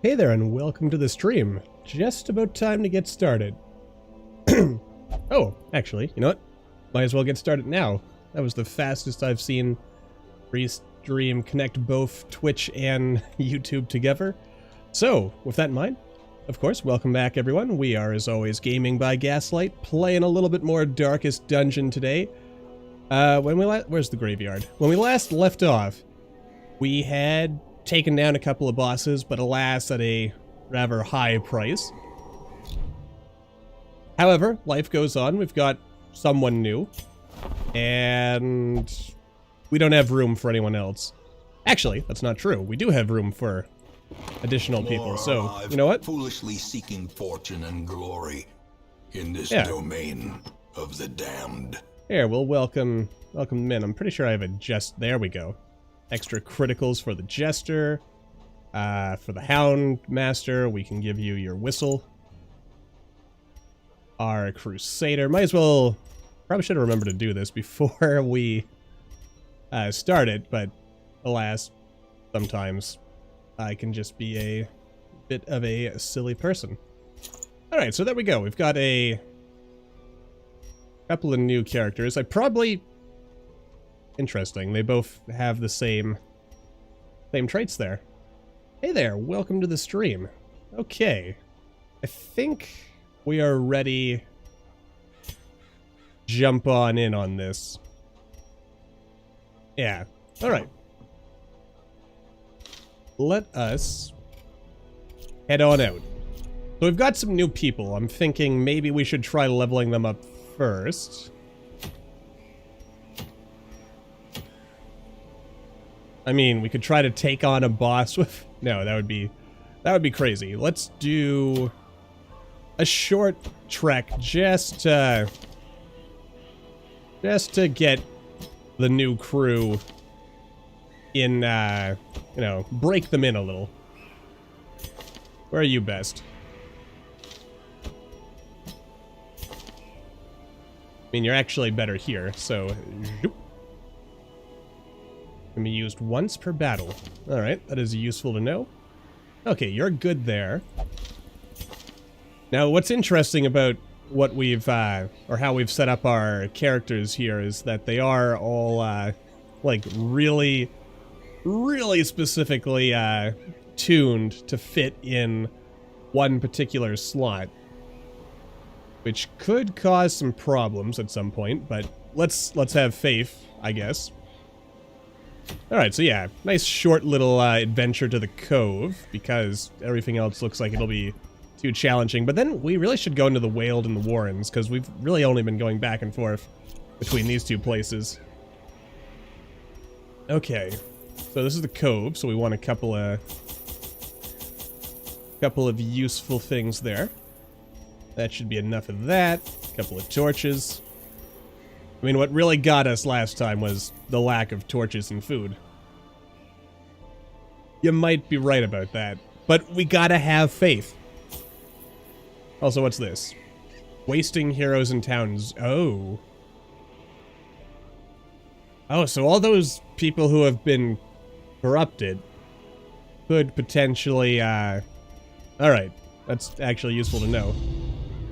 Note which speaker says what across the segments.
Speaker 1: Hey there and welcome to the stream. Just about time to get started. Oh, actually, you know what? Might as well get started now. That was the fastest I've seen Restream connect both Twitch and YouTube together. So, with that in mind, of course, welcome back everyone. We are, as always, Gaming by Gaslight, playing a little bit more Darkest Dungeon today. Where's the graveyard? When we last left off, we had taken down a couple of bosses, but alas, at a rather high price. However, life goes on. We've got someone new, and we don't have room for anyone else. Actually, that's not true. We do have room for additional people, so, you know what?
Speaker 2: Foolishly seeking fortune and glory in this domain of the damned.
Speaker 1: Here, we'll welcome them in. I'm pretty sure I have a there we go. Extra criticals for the Jester. For the Hound Master, we can give you your whistle. Our Crusader. Might as well... Probably should have remembered to do this before we started, but alas, sometimes I can just be a bit of a silly person. Alright, so there we go. We've got a couple of new characters. Interesting. They both have the same traits there. Hey there, welcome to the stream. Okay. I think we are ready to jump on in on this. Yeah. Alright. Let us head on out. So we've got some new people. I'm thinking maybe we should try leveling them up first. I mean, we could try to take on a boss with... No, that would be crazy. Let's do a short trek just to get the new crew in, you know, break them in a little. Where are you best? I mean, you're actually better here, so... Can be used once per battle. Alright, that is useful to know. Okay, you're good there. Now, what's interesting about what we've, or how we've set up our characters here is that they are all, like, really specifically, tuned to fit in one particular slot. Which could cause some problems at some point, but let's have faith, I guess. Alright, so yeah, nice short little adventure to the cove, because everything else looks like it'll be too challenging. But then we really should go into the Weald and the Warrens, because we've really only been going back and forth between these two places. Okay, so this is the cove, so we want a couple of useful things there. That should be enough of that. A couple of torches. I mean, what really got us last time was the lack of torches and food. You might be right about that, but we gotta have faith. Also, what's this? Wasting heroes in towns. Oh. Oh, so all those people who have been corrupted could potentially, Alright, that's actually useful to know.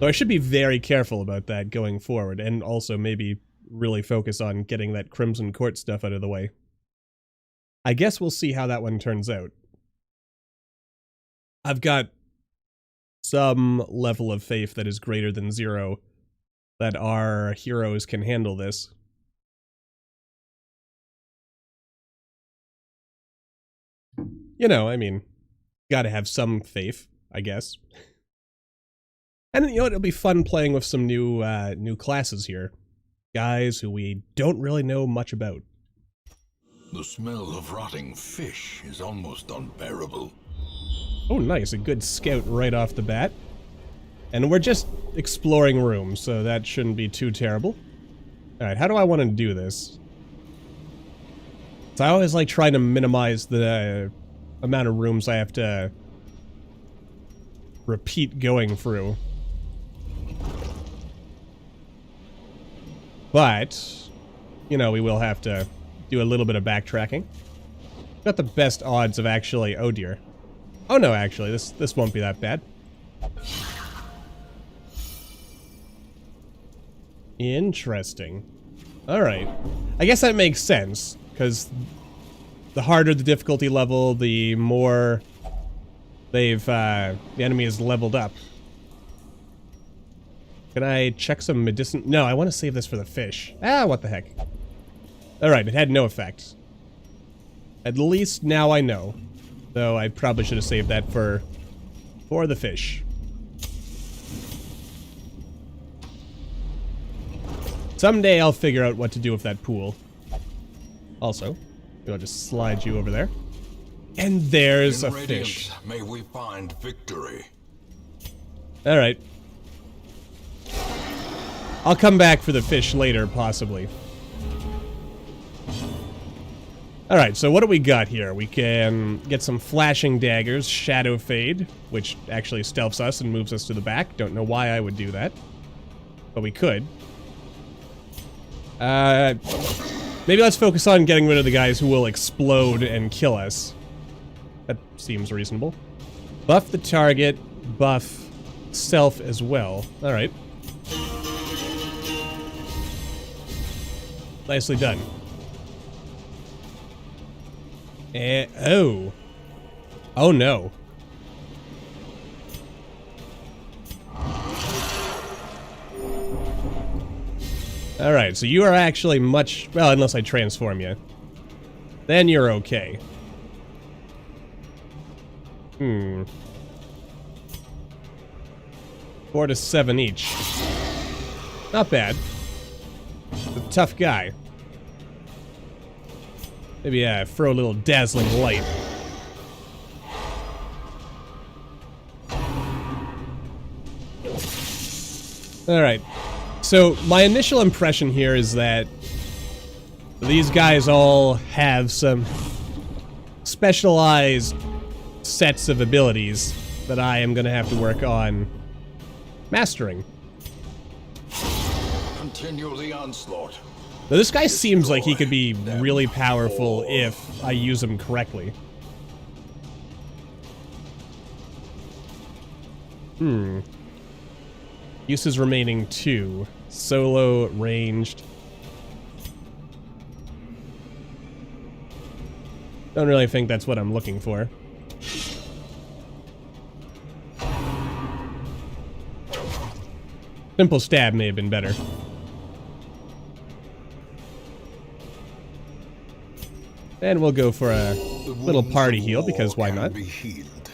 Speaker 1: So I should be very careful about that going forward, and also maybe really focus on getting that Crimson Court stuff out of the way. I guess we'll see how that one turns out. I've got some level of faith that is greater than 0 that our heroes can handle this. You know, I mean, gotta have some faith, I guess. And you know what, it'll be fun playing with some new classes here. Guys who we don't really know much about.
Speaker 2: The smell of rotting fish is almost unbearable.
Speaker 1: Oh, nice. A good scout right off the bat. And we're just exploring rooms, so that shouldn't be too terrible. Alright, how do I want to do this? So I always like trying to minimize the amount of rooms I have to repeat going through. But, you know, we will have to do a little bit of backtracking. Got the best odds of actually... Oh dear. Oh no, actually, this won't be that bad. Interesting. Alright. I guess that makes sense, because the harder the difficulty level, the more they've, the enemy is leveled up. Can I check some medicine? No, I want to save this for the fish. Ah, what the heck. Alright, it had no effect. At least now I know. Though I probably should have saved that for the fish. Someday I'll figure out what to do with that pool. Also, I'll just slide you over there. And there's a fish.
Speaker 2: May we find victory.
Speaker 1: Alright. I'll come back for the fish later, possibly. Alright, so what do we got here? We can get some flashing daggers, shadow fade, which actually stealths us and moves us to the back. Don't know why I would do that. But we could. Maybe let's focus on getting rid of the guys who will explode and kill us. That seems reasonable. Buff the target, buff self as well. Alright. Nicely done. Oh. Oh no. Alright, so you are actually much... Well, unless I transform you. Then you're okay. 4 to 7 each. Not bad. A tough guy. Maybe throw a little dazzling light. Alright. So, my initial impression here is that these guys all have some specialized sets of abilities that I am going to have to work on mastering.
Speaker 2: Continue the onslaught.
Speaker 1: Now, this guy seems like he could be really powerful if I use him correctly. Uses remaining 2. Solo, ranged. Don't really think that's what I'm looking for. Simple stab may have been better. And we'll go for a little party heal, because why not?
Speaker 2: Be healed,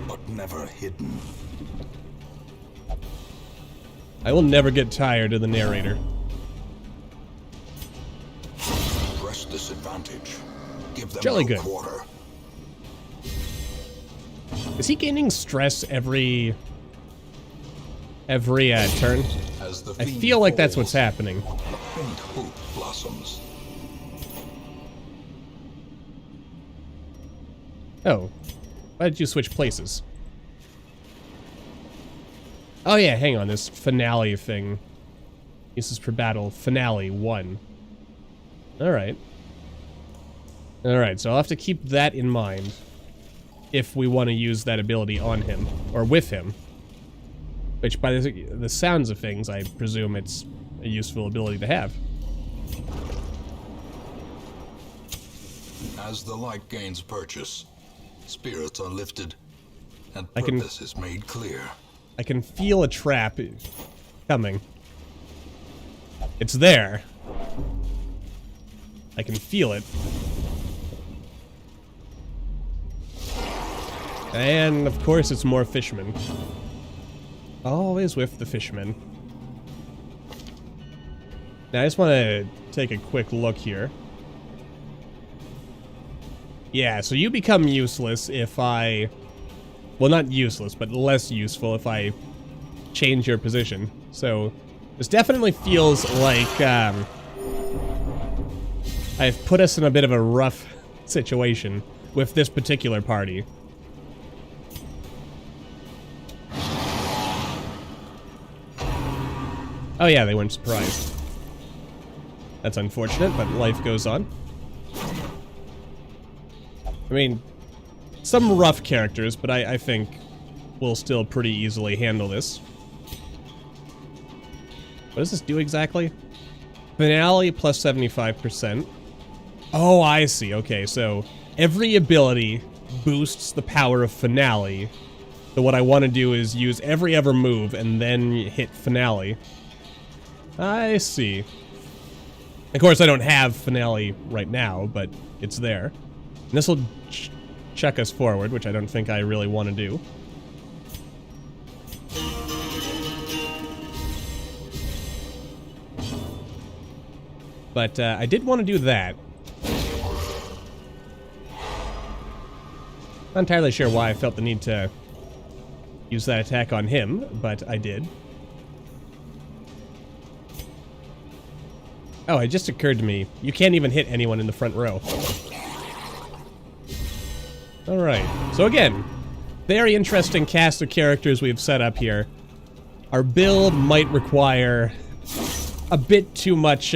Speaker 2: but never hidden.
Speaker 1: I will never get tired of the narrator.
Speaker 2: Press this advantage. Give them
Speaker 1: Jolly
Speaker 2: no
Speaker 1: good.
Speaker 2: quarter.
Speaker 1: Is he gaining stress every turn? I feel like that's what's happening.
Speaker 2: A faint hope blossoms.
Speaker 1: Oh. Why did you switch places? Oh yeah, hang on, this finale thing. Uses per battle, finale 1. Alright. Alright, so I'll have to keep that in mind if we want to use that ability on him, or with him. Which, by the sounds of things, I presume it's a useful ability to have.
Speaker 2: As the light gains purchase, spirits are lifted, and purpose is made clear.
Speaker 1: I can feel a trap coming. It's there. I can feel it. And, of course, it's more fishermen. Always with the fishermen. Now, I just want to take a quick look here. Yeah, so you become useless if I... Well, not useless, but less useful if I change your position. So, this definitely feels like, I've put us in a bit of a rough situation with this particular party. Oh yeah, they weren't surprised. That's unfortunate, but life goes on. I mean, some rough characters, but I think we'll still pretty easily handle this. What does this do exactly? Finale plus 75%. Oh, I see. Okay, so every ability boosts the power of Finale. So what I want to do is use every ever move and then hit Finale. I see. Of course, I don't have Finale right now, but it's there. And this will check us forward, which I don't think I really want to do. But I did want to do that. Not entirely sure why I felt the need to use that attack on him, but I did. Oh, it just occurred to me, you can't even hit anyone in the front row. Alright, so again, very interesting cast of characters we've set up here. Our build might require a bit too much,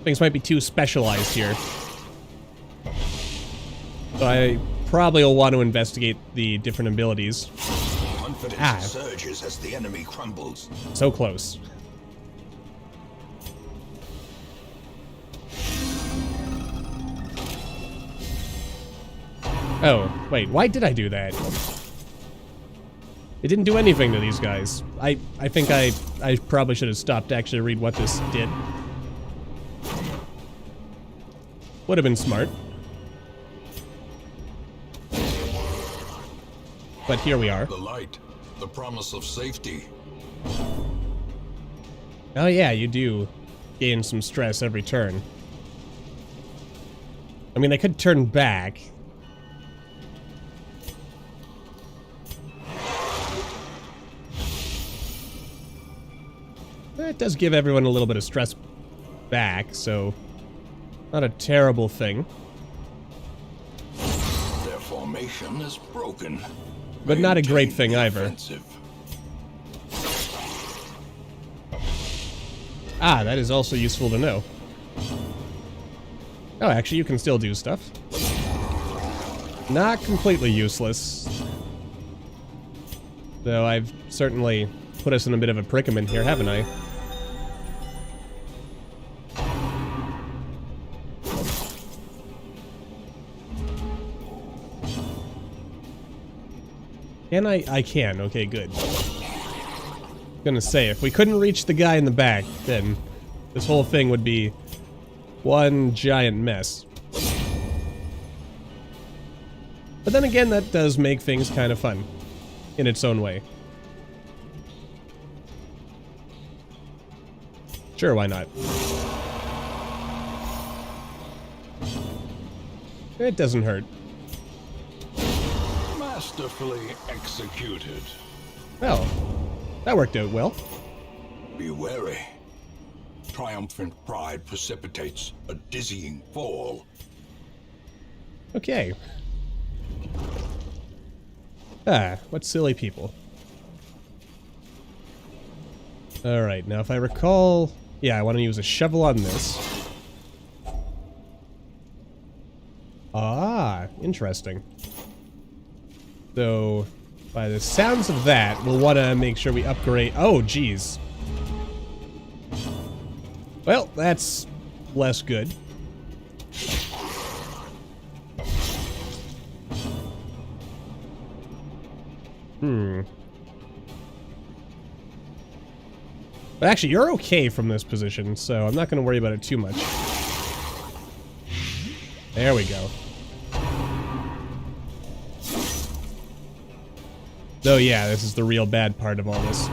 Speaker 1: things might be too specialized here. So I probably will want to investigate the different abilities.
Speaker 2: Confidence surges as the enemy crumbles.
Speaker 1: So close. Oh, wait, why did I do that? It didn't do anything to these guys. I think I probably should have stopped to actually read what this did. Would have been smart. But here we are.
Speaker 2: The light, the promise of safety.
Speaker 1: Oh yeah, you do gain some stress every turn. I mean, I could turn back. It does give everyone a little bit of stress back, so not a terrible thing.
Speaker 2: Their formation is broken.
Speaker 1: But not a great thing either.
Speaker 2: Offensive.
Speaker 1: Ah, that is also useful to know. Oh, actually, you can still do stuff. Not completely useless. Though I've certainly put us in a bit of a predicament here, haven't I? Can I can. Okay, good. Gonna say, if we couldn't reach the guy in the back, then this whole thing would be one giant mess. But then again, that does make things kind of fun in its own way. Sure, why not? It doesn't hurt.
Speaker 2: Masterfully executed.
Speaker 1: Well, that worked out well.
Speaker 2: Be wary. Triumphant pride precipitates a dizzying fall.
Speaker 1: Okay. Ah, what silly people. Alright, now if I recall... Yeah, I want to use a shovel on this. Ah, interesting. So, by the sounds of that, we'll want to make sure we upgrade... Oh, geez. Well, that's less good. But actually, you're okay from this position, so I'm not going to worry about it too much. There we go. Oh yeah, this is the real bad part of all this.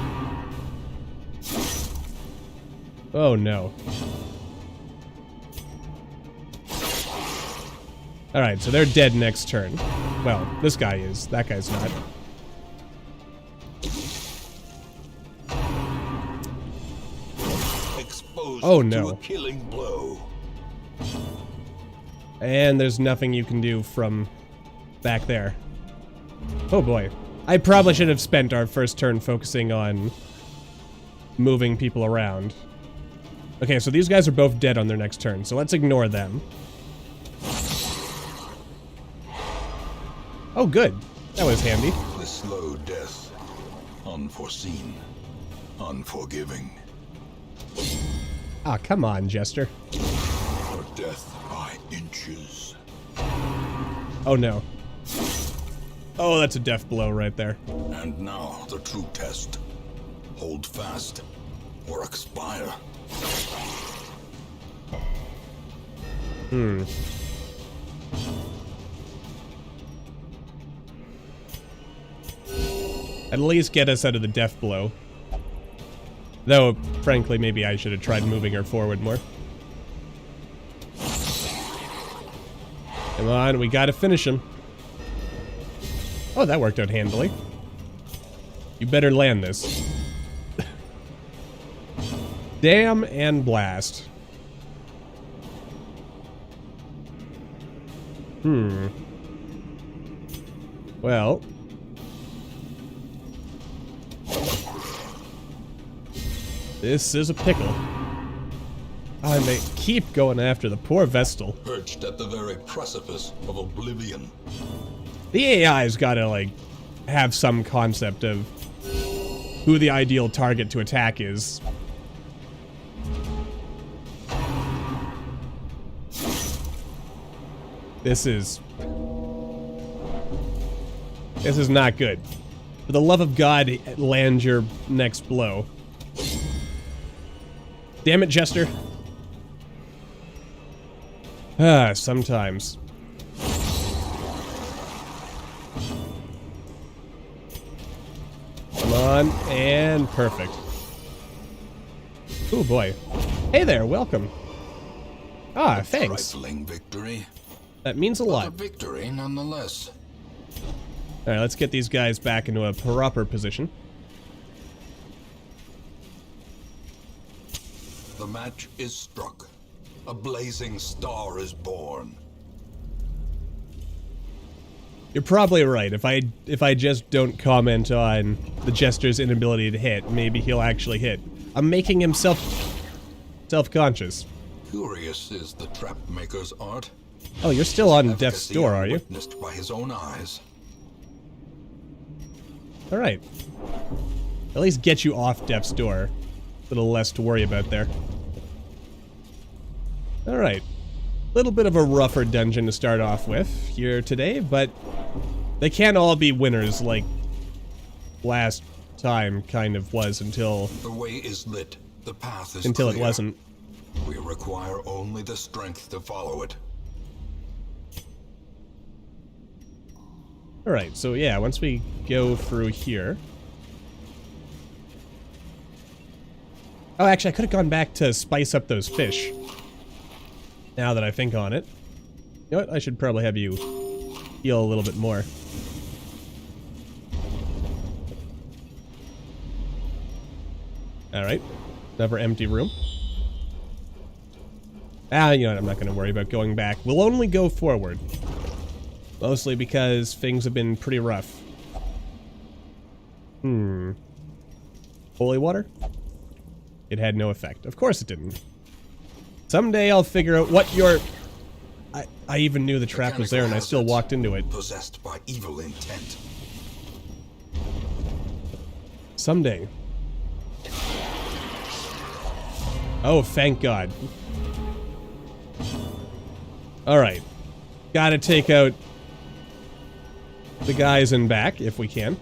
Speaker 1: Oh no. Alright, so they're dead next turn. Well, this guy is. That guy's not. Oh no.
Speaker 2: To a killing blow.
Speaker 1: And there's nothing you can do from back there. Oh boy. I probably should have spent our first turn focusing on moving people around. Okay, so these guys are both dead on their next turn, so let's ignore them. Oh, good. That was handy.
Speaker 2: The slow death. Unforeseen. Unforgiving.
Speaker 1: Ah, come on, Jester.
Speaker 2: Or death by inches.
Speaker 1: Oh, no. Oh, that's a death blow right there.
Speaker 2: And now the true test. Hold fast or expire.
Speaker 1: At least get us out of the death blow. Though, frankly, maybe I should have tried moving her forward more. Come on, we gotta finish him. Oh, that worked out handily. You better land this. Damn and blast. Well. This is a pickle. Oh, and they keep going after the poor Vestal.
Speaker 2: Perched at the very precipice of oblivion.
Speaker 1: The AI's gotta, like, have some concept of who the ideal target to attack is. This is not good. For the love of God, land your next blow. Damn it, Jester. Ah, sometimes. Come on, and perfect. Oh boy. Hey there, welcome. Ah, thanks.
Speaker 2: Trifling victory.
Speaker 1: That means a
Speaker 2: But a
Speaker 1: lot.
Speaker 2: victory nonetheless.
Speaker 1: Alright, let's get these guys back into a proper position.
Speaker 2: The match is struck. A blazing star is born.
Speaker 1: You're probably right. If I just don't comment on the Jester's inability to hit, maybe he'll actually hit. I'm making him self-conscious.
Speaker 2: Curious is the trap maker's art.
Speaker 1: Oh, you're still on Death's
Speaker 2: Efficacy
Speaker 1: Door, are you?
Speaker 2: Witnessed by his own eyes.
Speaker 1: Alright. At least get you off Death's Door. A little less to worry about there. Alright. A little bit of a rougher dungeon to start off with here today, but they can't all be winners like last time kind of was until...
Speaker 2: The way is lit. The path is
Speaker 1: until
Speaker 2: clear.
Speaker 1: it wasn't.
Speaker 2: We require only the strength to follow it.
Speaker 1: Alright, so yeah, once we go through here... Oh, actually, I could have gone back to spice up those fish. Now that I think on it. You know what? I should probably have you heal a little bit more. Alright. Another empty room. Ah, you know what? I'm not going to worry about going back. We'll only go forward. Mostly because things have been pretty rough. Holy water? It had no effect. Of course it didn't. Someday I'll figure out what your... I even knew the trap was there and I still walked into it.
Speaker 2: Possessed by evil intent.
Speaker 1: Someday. Oh, thank God. Alright. Gotta take out the guys in back, if we can.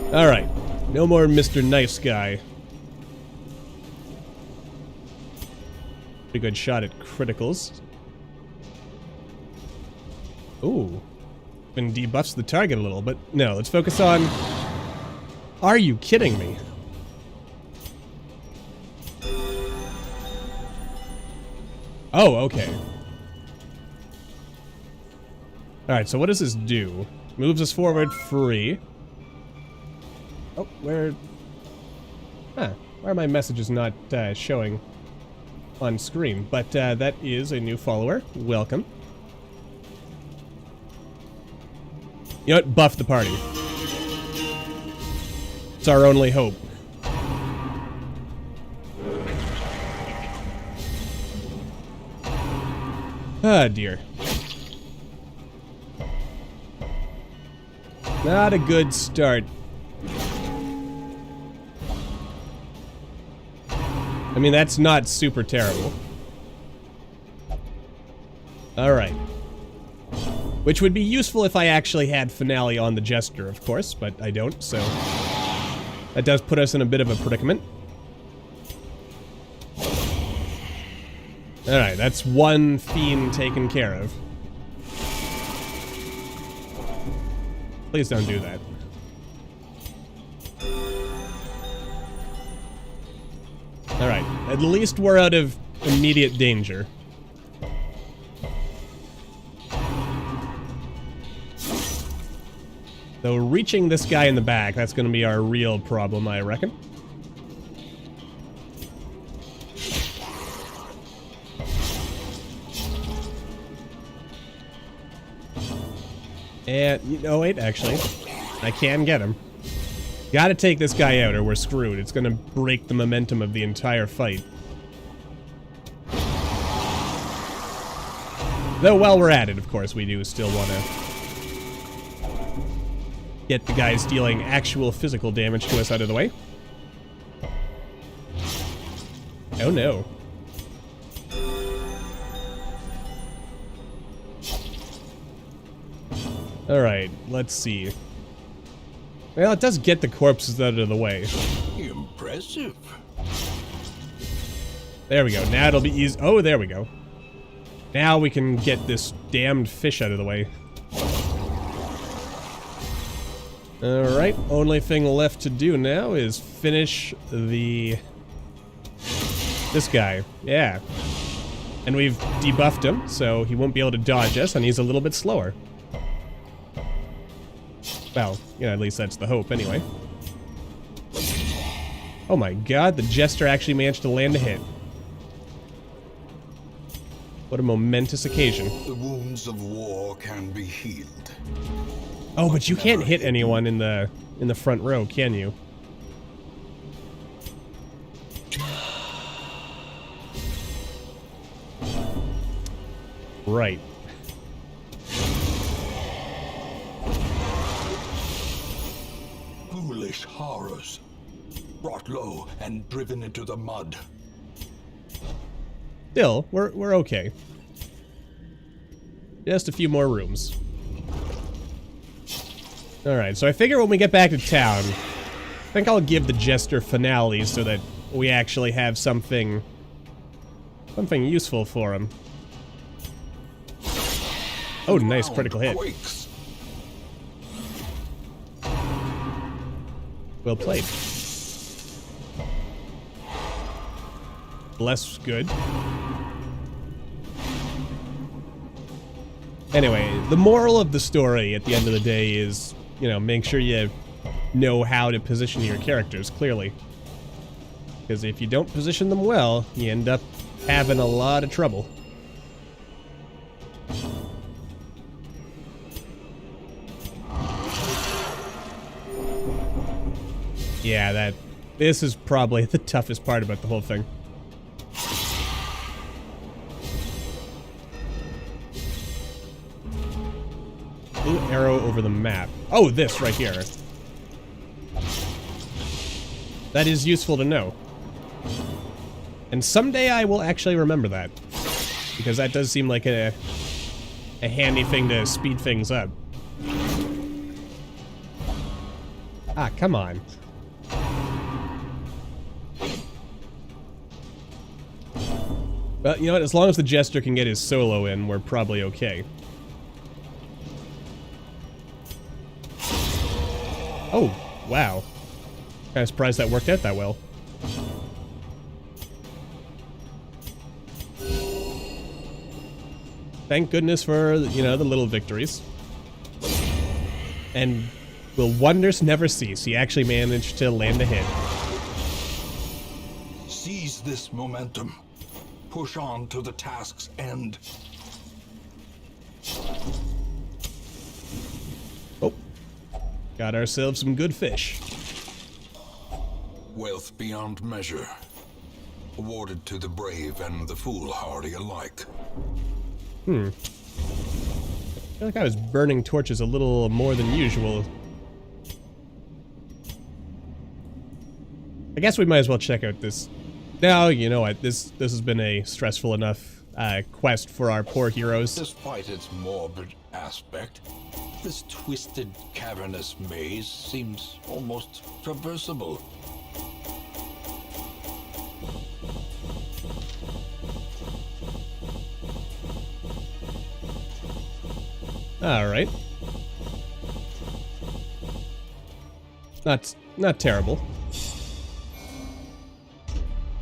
Speaker 1: Alright. No more Mr. Nice Guy. Pretty good shot at criticals. Ooh. Been debuffs the target a little, but no, let's focus on... Are you kidding me? Oh, okay. Alright, so what does this do? Moves us forward free. Oh, where... Huh. Why are my messages not showing on screen? But that is a new follower. Welcome. You know what? Buff the party. It's our only hope. Ah, dear. Not a good start. I mean, that's not super terrible. Alright. Which would be useful if I actually had Finale on the Jester, of course, but I don't, so... that does put us in a bit of a predicament. Alright, that's one fiend taken care of. Please don't do that. Alright, at least we're out of immediate danger. So reaching this guy in the back, that's going to be our real problem, I reckon. And, oh wait, actually, I can get him. Gotta take this guy out or we're screwed. It's gonna break the momentum of the entire fight. Though while we're at it, of course, we do still want to get the guys dealing actual physical damage to us out of the way. Oh no. Alright, let's see. Well, it does get the corpses out of the way.
Speaker 2: Impressive.
Speaker 1: There we go. Now it'll be easy. Oh, there we go. Now we can get this damned fish out of the way. Alright, only thing left to do now is finish this guy. Yeah. And we've debuffed him, so he won't be able to dodge us, and he's a little bit slower. Well, yeah, at least that's the hope, anyway. Oh my god, the Jester actually managed to land a hit. What a momentous occasion.
Speaker 2: The wounds of war can be healed.
Speaker 1: Oh, but you can't hit anyone in the front row, can you? Right.
Speaker 2: Foolish horrors. Brought low and driven into the mud.
Speaker 1: Still, we're okay. Just a few more rooms. Alright, so I figure when we get back to town, I think I'll give the Jester Finale so that we actually have something useful for him. Oh, nice critical hit. Well played. Less good. Anyway, the moral of the story at the end of the day is, you know, make sure you know how to position your characters clearly. Because if you don't position them well, you end up having a lot of trouble. Yeah, this is probably the toughest part about the whole thing. Blue arrow over the map. Oh, this right here. That is useful to know. And someday I will actually remember that. Because that does seem like a handy thing to speed things up. Ah, come on. But, you know what? As long as the Jester can get his solo in, we're probably okay. Oh, wow. Kind of surprised that worked out that well. Thank goodness for, you know, the little victories. And will wonders never cease? He actually managed to land a hit.
Speaker 2: Seize this momentum. Push on to the task's end.
Speaker 1: Oh. Got ourselves some good fish.
Speaker 2: Wealth beyond measure. Awarded to the brave and the foolhardy alike.
Speaker 1: I feel like I was burning torches a little more than usual. I guess we might as well check out this. No, you know what? This has been a stressful enough quest for our poor heroes.
Speaker 2: Despite its morbid aspect, this twisted, cavernous maze seems almost traversable.
Speaker 1: Alright. Not terrible.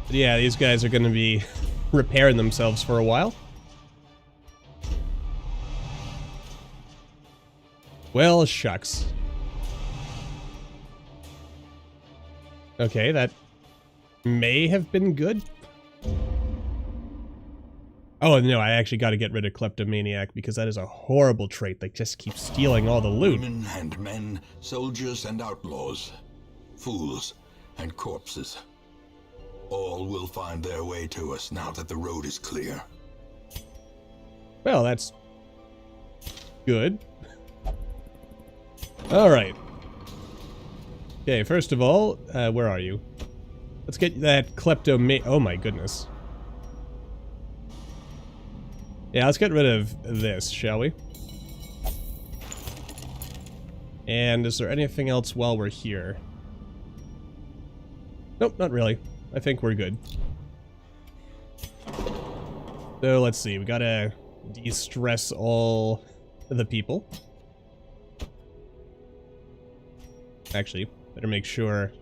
Speaker 1: But yeah, these guys are gonna be repairing themselves for a while. Well, shucks. Okay, that may have been good. Oh, no, I actually got to get rid of Kleptomaniac because that is a horrible trait that just keeps stealing all the loot.
Speaker 2: Women and men, soldiers and outlaws, fools and corpses. All will find their way to us now that the road is clear.
Speaker 1: Well, that's good. Alright. Okay, first of all, where are you? Let's get that oh my goodness. Yeah, let's get rid of this, shall we? And is there anything else while we're here? Nope, not really. I think we're good. So, let's see. We gotta de-stress all the people. Actually, better make sure.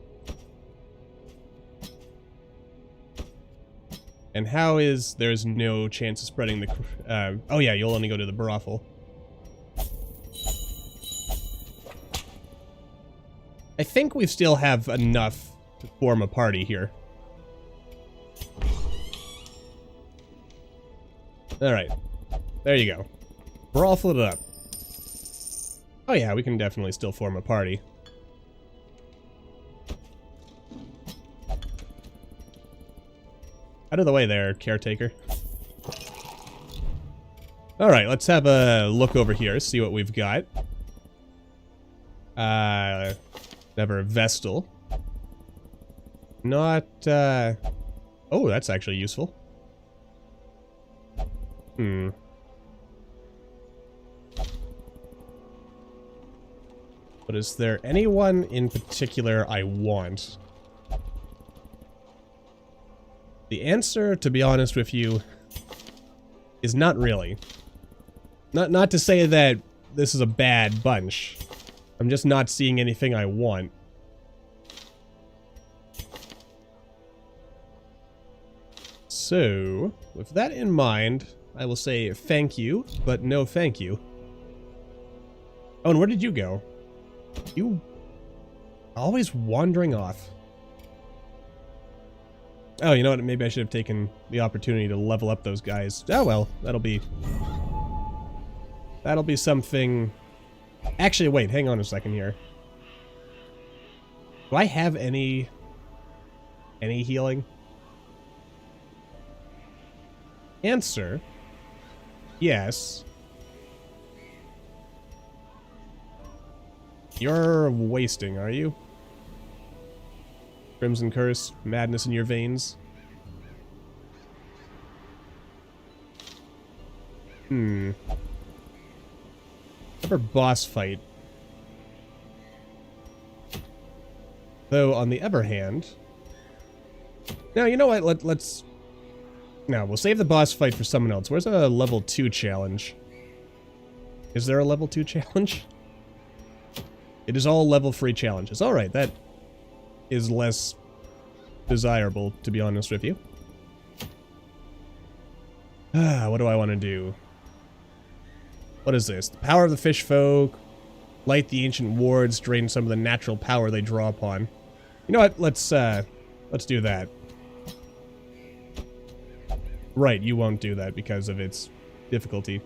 Speaker 1: And how is there's no chance of spreading the... oh yeah, you'll only go to the brothel. I think we still have enough to form a party here. Alright. There you go. Brothel it up. Oh yeah, we can definitely still form a party. Out of the way there, caretaker. Alright, let's have a look over here, see what we've got. Never Vestal. Not, oh, that's actually useful. But is there anyone in particular I want? The answer, to be honest with you, is not really. Not to say that this is a bad bunch. I'm just not seeing anything I want. So, with that in mind, I will say thank you, but no thank you. Oh, and where did you go? You always wandering off. Oh, you know what? Maybe I should have taken the opportunity to level up those guys. Oh well, that'll be something. Actually, wait, hang on a second here. Do I have any healing? Answer: yes. You're wasting, are you? Crimson Curse, madness in your veins. Ever boss fight. Though, on the other hand... Now, you know what? Let's... No, we'll save the boss fight for someone else. Where's a level 2 challenge? Is there a level 2 challenge? It is all level 3 challenges. Alright, that is less desirable, to be honest with you. What do I want to do? What is this? The power of the fish folk. Light the ancient wards, drain some of the natural power they draw upon. You know what? Let's do that. Right, you won't do that because of its difficulty.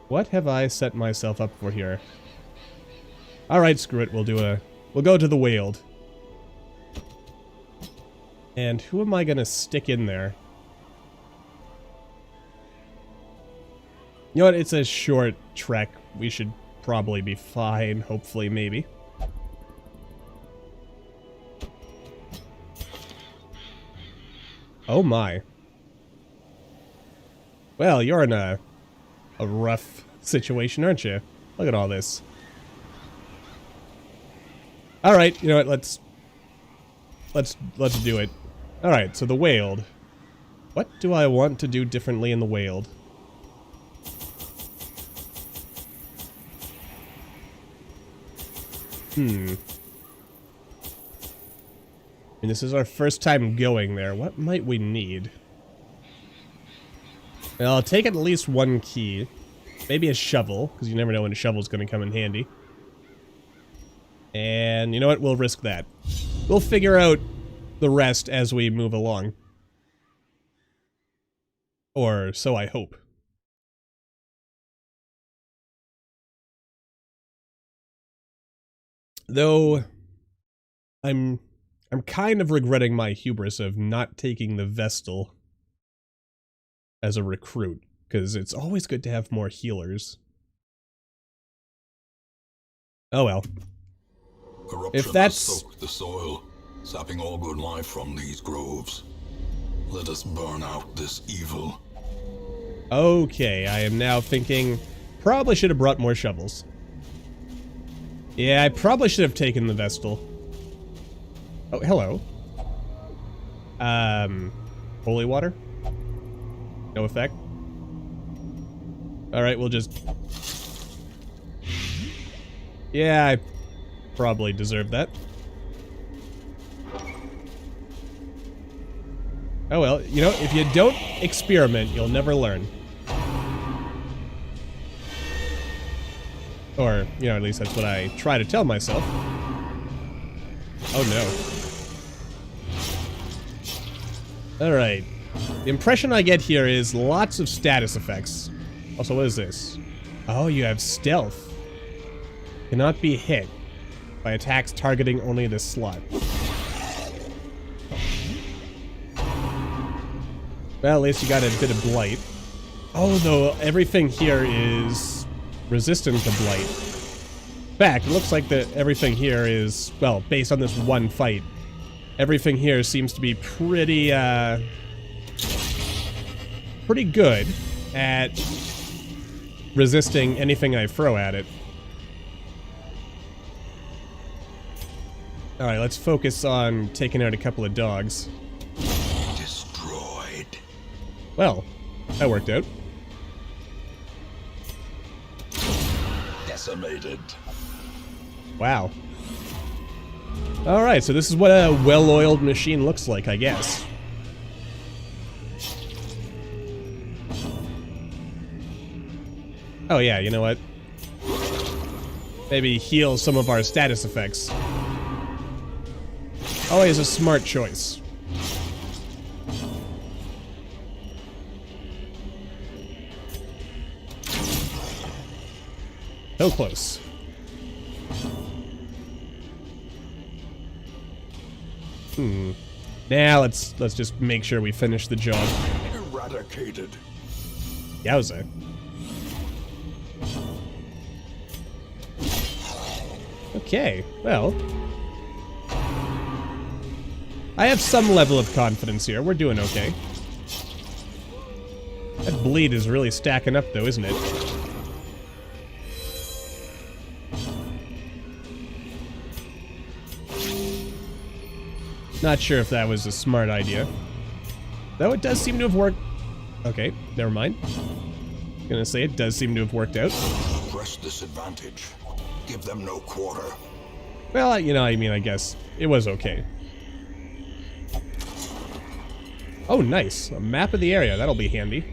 Speaker 1: What have I set myself up for here? Alright, screw it. We'll go to the Weald. And who am I gonna stick in there? You know what? It's a short trek. We should probably be fine. Hopefully, maybe. Oh my. Well, you're in a rough situation, aren't you? Look at all this. Alright, you know what? Let's do it. Alright, so the Weald. What do I want to do differently in the Weald? I mean, this is our first time going there. What might we need? Well, I'll take at least one key. Maybe a shovel, because you never know when a shovel's going to come in handy. And you know what? We'll risk that. We'll figure out the rest as we move along. Or so I hope. Though, I'm kind of regretting my hubris of not taking the Vestal as a recruit, because it's always good to have more healers. Oh well.
Speaker 2: Corruption
Speaker 1: If that's...
Speaker 2: has soaked the soil, sapping all good life from these groves. Let us burn out this evil.
Speaker 1: Okay, I am now thinking, probably should have brought more shovels. Yeah, I probably should have taken the Vestal. Oh, hello. Holy water? No effect? Alright, we'll just... Yeah, I probably deserve that. Oh well, you know, if you don't experiment, you'll never learn. Or, you know, at least that's what I try to tell myself. Oh no. Alright. The impression I get here is lots of status effects. Also, what is this? Oh, you have stealth. Cannot be hit by attacks targeting only this slot. Well, at least you got a bit of blight. Oh, though, everything here is resistant to blight. In fact, it looks like that everything here is, well, based on this one fight, everything here seems to be pretty good at resisting anything I throw at it. Alright, let's focus on taking out a couple of dogs.
Speaker 2: Destroyed.
Speaker 1: Well, that worked out.
Speaker 2: Decimated.
Speaker 1: Wow. Alright, so this is what a well-oiled machine looks like, I guess. Oh yeah, you know what? Maybe heal some of our status effects. Always a smart choice. So close. Now let's just make sure we finish the job.
Speaker 2: Eradicated.
Speaker 1: Yowza. Okay, well. I have some level of confidence here. We're doing okay. That bleed is really stacking up though, isn't it? Not sure if that was a smart idea. Though it does seem to have worked. Okay, never mind. Gonna say it does seem to have worked out.
Speaker 2: Press this advantage. Give them no quarter.
Speaker 1: Well, you know, I mean, I guess it was okay. Oh, nice. A map of the area. That'll be handy.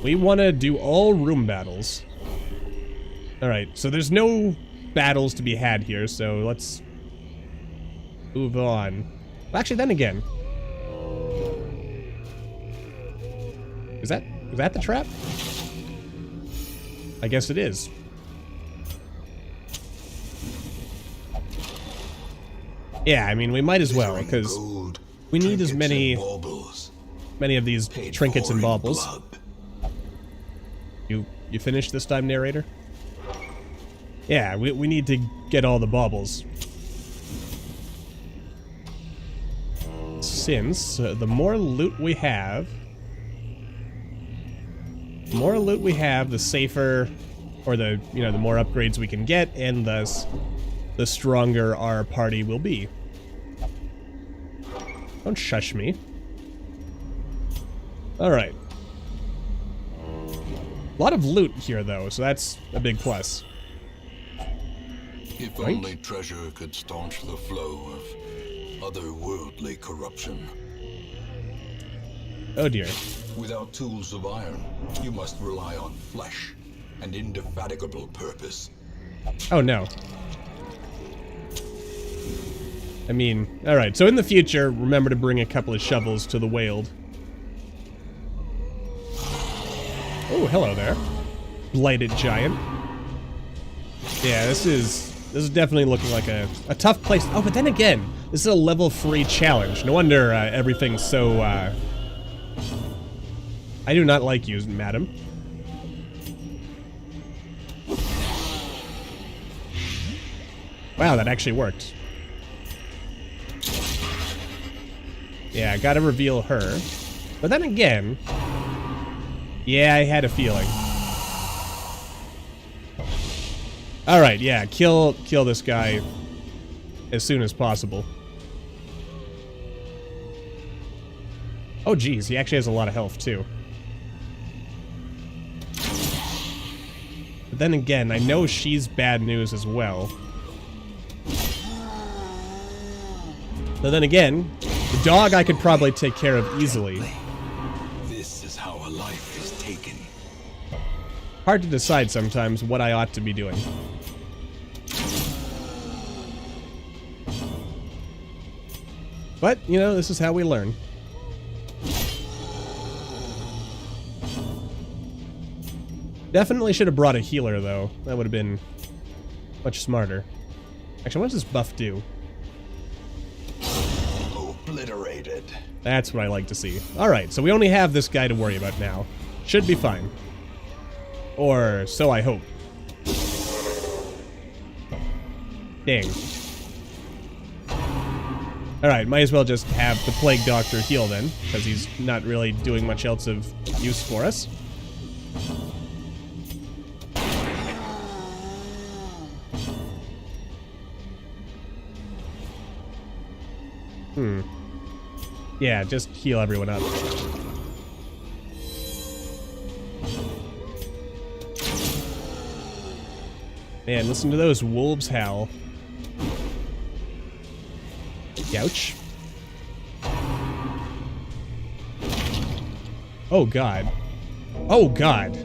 Speaker 1: We want to do all room battles. Alright, so there's no battles to be had here, so let's move on. Actually, then again. Is that the trap? I guess it is. Yeah, I mean, we might as well,
Speaker 2: Glittering
Speaker 1: because
Speaker 2: gold,
Speaker 1: we need as
Speaker 2: trinkets
Speaker 1: many
Speaker 2: and baubles,
Speaker 1: of these
Speaker 2: paid
Speaker 1: trinkets
Speaker 2: for
Speaker 1: and
Speaker 2: in
Speaker 1: baubles.
Speaker 2: blood.
Speaker 1: You finished this time, narrator? Yeah, we need to get all the baubles. Since the more loot we have, the safer, or the more upgrades we can get, and thus the stronger our party will be. Don't shush me. Alright. A lot of loot here, though, so that's a big plus.
Speaker 2: If
Speaker 1: Right?
Speaker 2: only treasure could staunch the flow of otherworldly corruption.
Speaker 1: Oh dear.
Speaker 2: Without tools of iron, you must rely on flesh and indefatigable purpose.
Speaker 1: Oh no. I mean, alright, so in the future, remember to bring a couple of shovels to the Weald. Oh, hello there. Blighted giant. Yeah, this is definitely looking like a tough place. Oh, but then again, this is a level 3 challenge. No wonder everything's so, I do not like you, madam. Wow, that actually worked. Yeah, I gotta reveal her. But then again... Yeah, I had a feeling. Alright, yeah, kill this guy as soon as possible. Oh geez, he actually has a lot of health too. But then again, I know she's bad news as well. But then again, the dog I could probably take care of easily.
Speaker 2: This is how a life is taken.
Speaker 1: Hard to decide sometimes what I ought to be doing. But, you know, this is how we learn. Definitely should have brought a healer, though. That would have been much smarter. Actually, what does this buff do?
Speaker 2: Obliterated.
Speaker 1: That's what I like to see. Alright, so we only have this guy to worry about now. Should be fine. Or so I hope. Dang. Alright, might as well just have the Plague Doctor heal then, because he's not really doing much else of use for us. Yeah, just heal everyone up. Man, listen to those wolves howl. Ouch. Oh god. Oh god.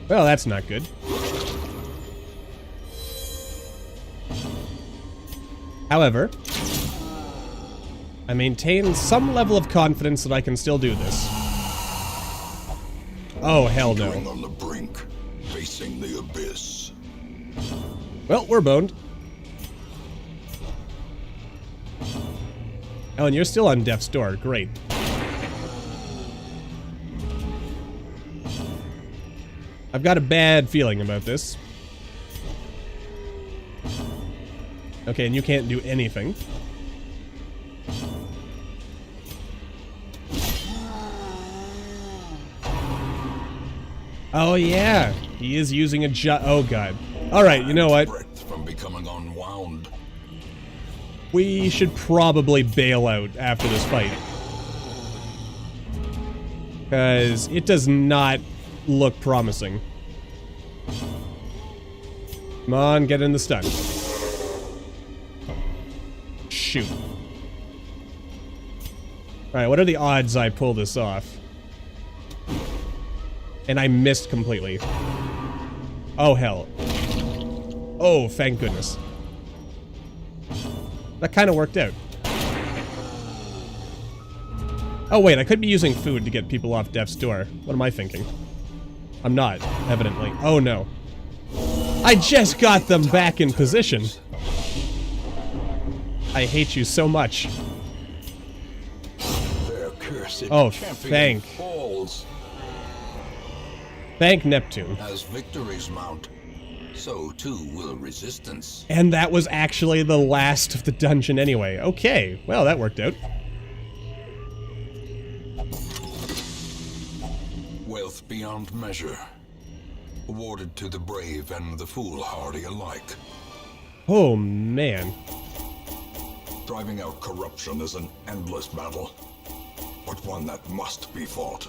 Speaker 1: Well, that's not good. However, I maintain some level of confidence that I can still do this. Oh, hell no.
Speaker 2: Teetering on the brink, facing the abyss.
Speaker 1: Well, we're boned. Oh, and you're still on death's door. Great. I've got a bad feeling about this. Okay, and you can't do anything. Oh yeah, he is using a oh god. Alright, you know what?
Speaker 2: Breath from becoming unwound.
Speaker 1: We should probably bail out after this fight. Because it does not look promising. Come on, get in the stun. Shoot. Alright, what are the odds I pull this off? And I missed completely. Oh, hell. Oh, thank goodness. That kind of worked out. Oh, wait, I could be using food to get people off death's door. What am I thinking? I'm not, evidently. Oh, no. I just got them back in position. I hate you so much.
Speaker 2: Their cursed
Speaker 1: Oh,
Speaker 2: champion falls.
Speaker 1: Thank Neptune.
Speaker 2: As victories mount, so too will resistance.
Speaker 1: And that was actually the last of the dungeon anyway. Okay, well, that worked out.
Speaker 2: Wealth beyond measure, awarded to the brave and the foolhardy alike.
Speaker 1: Oh, man.
Speaker 2: Driving out corruption is an endless battle, but one that must be fought.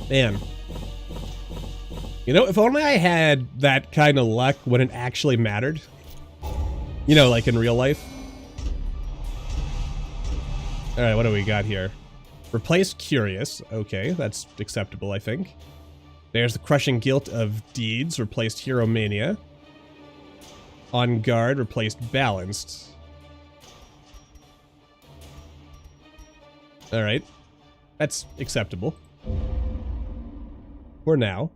Speaker 1: Man. You know, if only I had that kind of luck when it actually mattered. You know, like in real life. Alright, what do we got here? Replace Curious. Okay, that's acceptable, I think. There's the Crushing Guilt of Deeds. Replaced Hero Mania. On Guard. Replaced Balanced. Alright. That's acceptable. For now.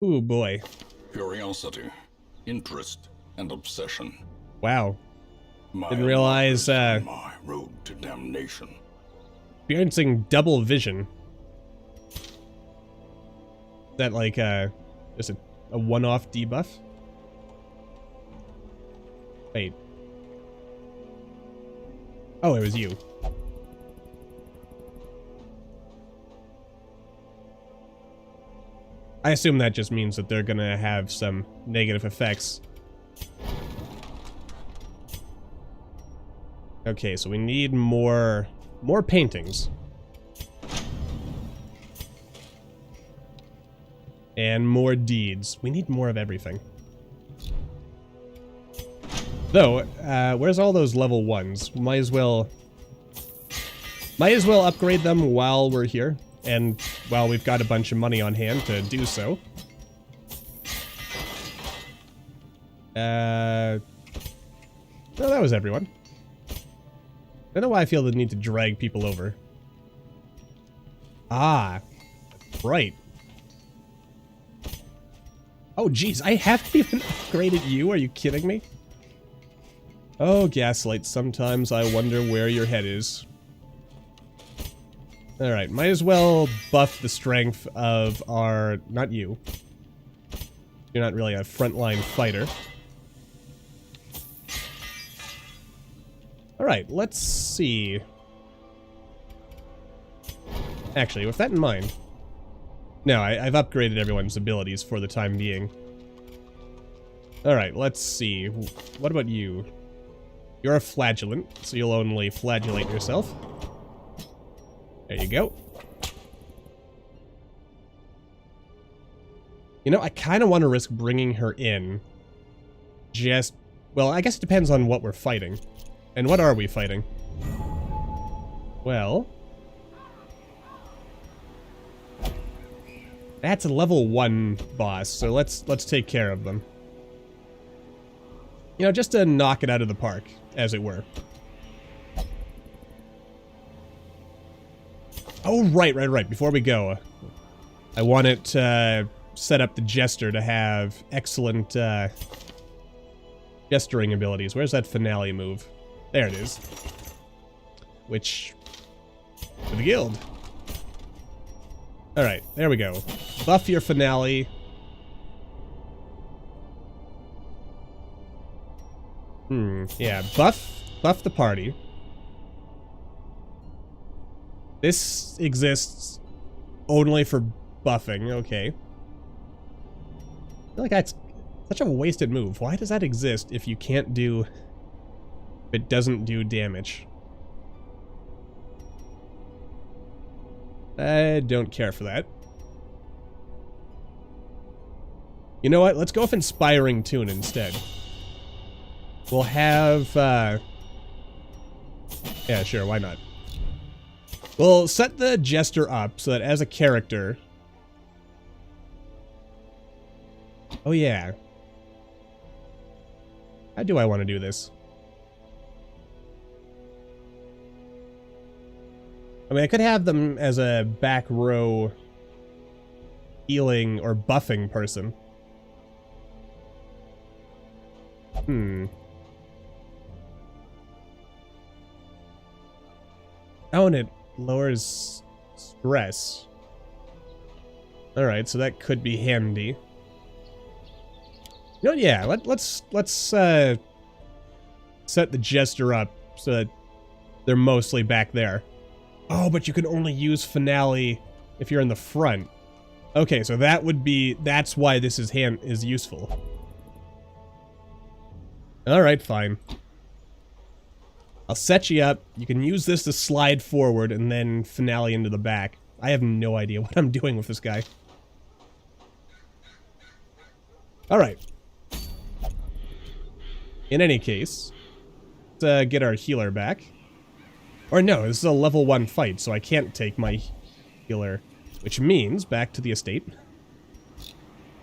Speaker 1: Ooh, boy.
Speaker 2: Curiosity, interest, and obsession.
Speaker 1: Wow.
Speaker 2: My
Speaker 1: Didn't realize,
Speaker 2: my road to damnation.
Speaker 1: experiencing double vision. Is that like, just a one-off debuff? Wait. Oh, it was you. I assume that just means that they're gonna have some negative effects. Okay, so we need more paintings. And more deeds. We need more of everything. Though, where's all those level 1s? Might as well upgrade them while we're here. And, well, we've got a bunch of money on hand to do so. Well, that was everyone. I don't know why I feel the need to drag people over. Ah, right. Oh, geez, I haven't even upgraded you? Are you kidding me? Oh, Gaslight, sometimes I wonder where your head is. Alright, might as well buff the strength of our... Not you. You're not really a frontline fighter. Alright, let's see. Actually, with that in mind... No, I've upgraded everyone's abilities for the time being. Alright, let's see. What about you? You're a flagellant, so you'll only flagellate yourself. There you go. You know, I kind of want to risk bringing her in. Just... Well, I guess it depends on what we're fighting. And what are we fighting? Well... That's a level 1 boss, so let's take care of them. You know, just to knock it out of the park, as it were. Oh, right. Before we go, I wanted to set up the Jester to have excellent gesturing abilities. Where's that finale move? There it is. Which... for the guild. Alright, there we go. Buff your finale. Yeah, buff the party. This exists only for buffing, okay. I feel like that's such a wasted move. Why does that exist if you can't do... if it doesn't do damage? I don't care for that. You know what? Let's go with Inspiring Tune instead. We'll have, yeah, sure, why not? We'll set the Jester up so that as a character... Oh, yeah. How do I want to do this? I mean, I could have them as a back row healing or buffing person. Oh, and it lowers stress. Alright, so that could be handy. You know, yeah, let's set the Jester up so that they're mostly back there. Oh, but you can only use Finale if you're in the front. Okay, so that's why this is useful. Alright, fine. I'll set you up. You can use this to slide forward and then Finale into the back. I have no idea what I'm doing with this guy. Alright. In any case, let's get our healer back. Or no, this is a level 1 fight, so I can't take my healer. Which means, back to the estate.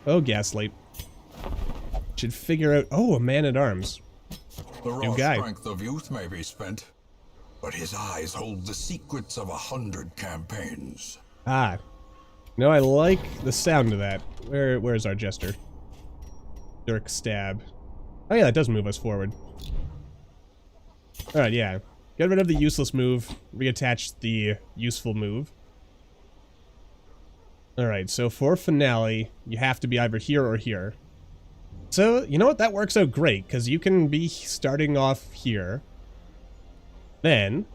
Speaker 1: Oh, Gaslight. Should figure out... Oh, a man-at-arms.
Speaker 2: The raw strength of youth may be spent, but his eyes hold the secrets of 100 campaigns.
Speaker 1: Ah. No, I like the sound of that. Where's our Jester? Dirk Stab. Oh yeah, that does move us forward. Alright, yeah. Get rid of the useless move, reattach the useful move. Alright, so for Finale, you have to be either here or here. So, you know what? That works out great, because you can be starting off here. Then,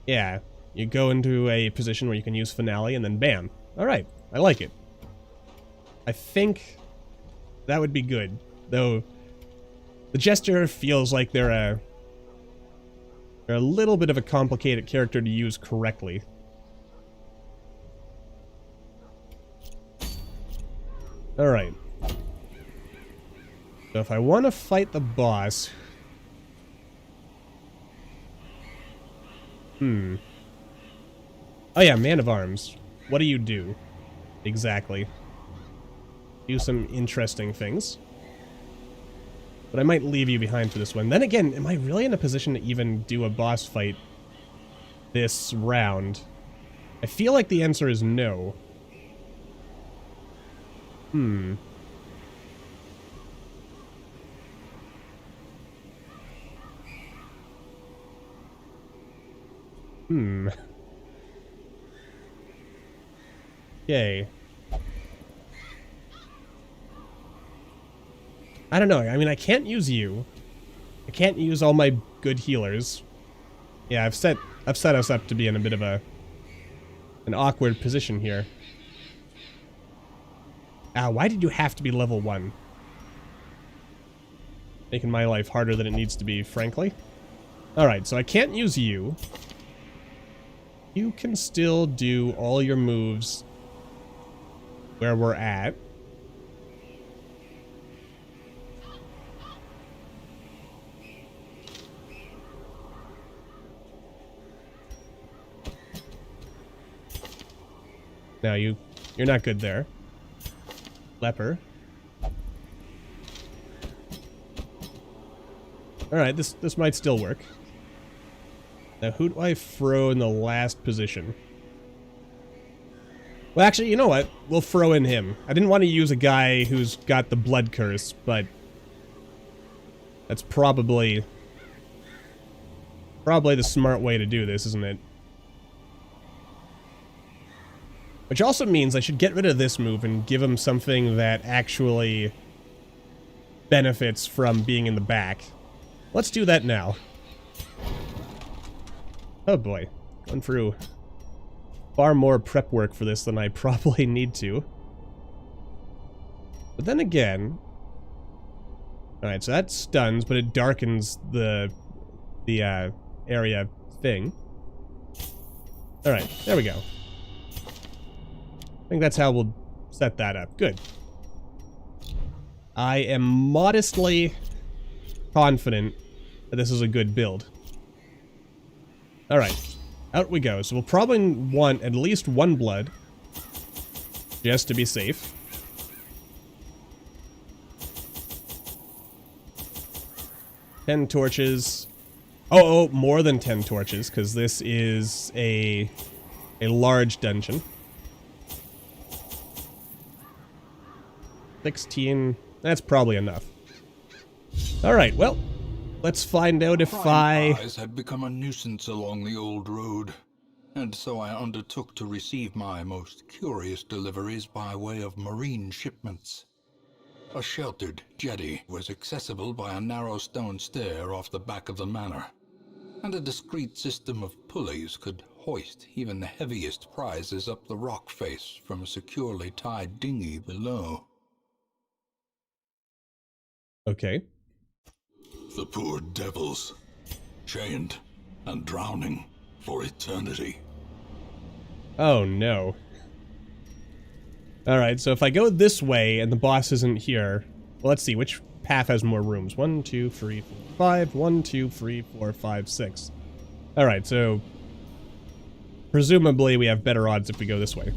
Speaker 1: yeah, you go into a position where you can use Finale, and then bam. Alright, I like it. I think that would be good. Though, the Jester feels like they're a little bit of a complicated character to use correctly. Alright. So if I want to fight the boss... Oh yeah, Man of Arms. What do you do? Exactly. Do some interesting things. But I might leave you behind for this one. Then again, am I really in a position to even do a boss fight this round? I feel like the answer is no. Okay. I don't know. I mean, I can't use you. I can't use all my good healers. Yeah, I've set us up to be in a bit of an awkward position here. Why did you have to be level 1? Making my life harder than it needs to be, frankly. Alright, so I can't use you. You can still do all your moves where we're at. No, you're not good there. Leper. Alright, this might still work. Now, who do I throw in the last position? Well, actually, you know what? We'll throw in him. I didn't want to use a guy who's got the blood curse, but that's probably the smart way to do this, isn't it? Which also means I should get rid of this move and give him something that actually benefits from being in the back. Let's do that now. Oh boy. Going through far more prep work for this than I probably need to. But then again... Alright, so that stuns, but it darkens the area thing. Alright, there we go. I think that's how we'll set that up. Good. I am modestly confident that this is a good build. Alright, out we go. So we'll probably want at least 1 blood, just to be safe. Ten torches. Oh, more than 10 torches, because this is a large dungeon. 16, that's probably enough. Alright, well, let's find out if
Speaker 2: Prying eyes had become a nuisance along the old road, and so I undertook to receive my most curious deliveries by way of marine shipments. A sheltered jetty was accessible by a narrow stone stair off the back of the manor, and a discreet system of pulleys could hoist even the heaviest prizes up the rock face from a securely tied dinghy below.
Speaker 1: Okay.
Speaker 2: The poor devils, chained and drowning for eternity.
Speaker 1: Oh no. Alright, so if I go this way and the boss isn't here, well, let's see, which path has more rooms? 1, 2, 3, 4, 5. 1, 2, 3, 4, 5, 6. Alright, so presumably we have better odds if we go this way.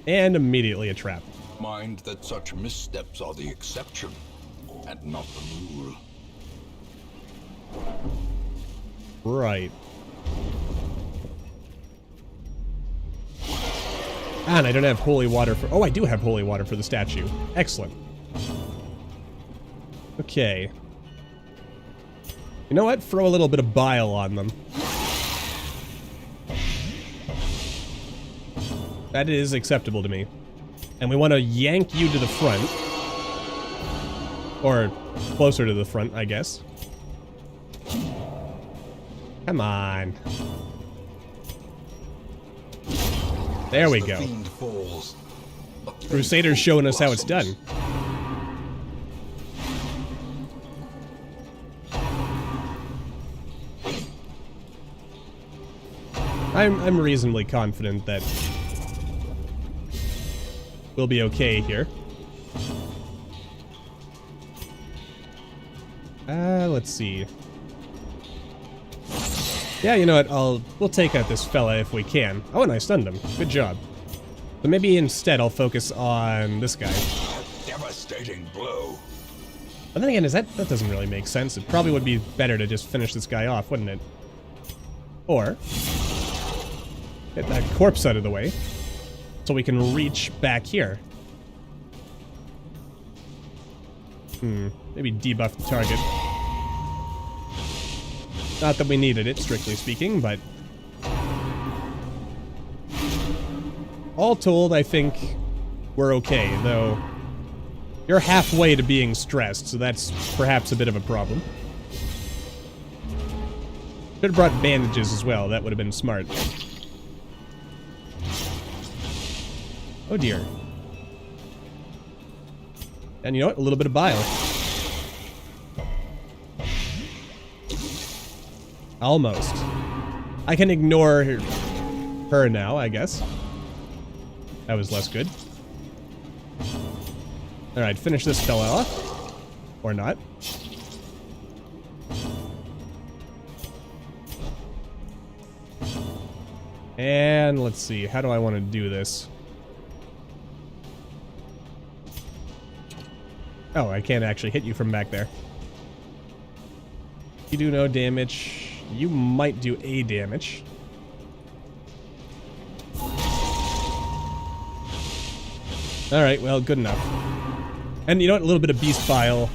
Speaker 1: And immediately a trap.
Speaker 2: Mind that such missteps are the exception and not the rule.
Speaker 1: Right. And I don't have holy water for... Oh, I do have holy water for the statue. Excellent. Okay. You know what? Throw a little bit of bile on them. That is acceptable to me. And we want to yank you to the front. Or closer to the front, I guess. Come on. There we go. Crusader's showing us how it's done. I'm reasonably confident that we'll be okay here. Let's see. Yeah, you know what, we'll take out this fella if we can. Oh, and I stunned him. Good job. But maybe instead I'll focus on this guy.
Speaker 2: A devastating blow.
Speaker 1: But then again, that doesn't really make sense. It probably would be better to just finish this guy off, wouldn't it? Or get that corpse out of the way so we can reach back here. Maybe debuff the target. Not that we needed it, strictly speaking, but all told, I think we're okay, though you're halfway to being stressed, so that's perhaps a bit of a problem. Should have brought bandages as well, that would have been smart. Oh dear. And you know what? A little bit of bile. Almost. I can ignore her now, I guess. That was less good. Alright, finish this fella off. Or not. And let's see, how do I want to do this? Oh, I can't actually hit you from back there. You do no damage. You might do a damage. Alright, well, good enough. And you know what? A little bit of beast bile.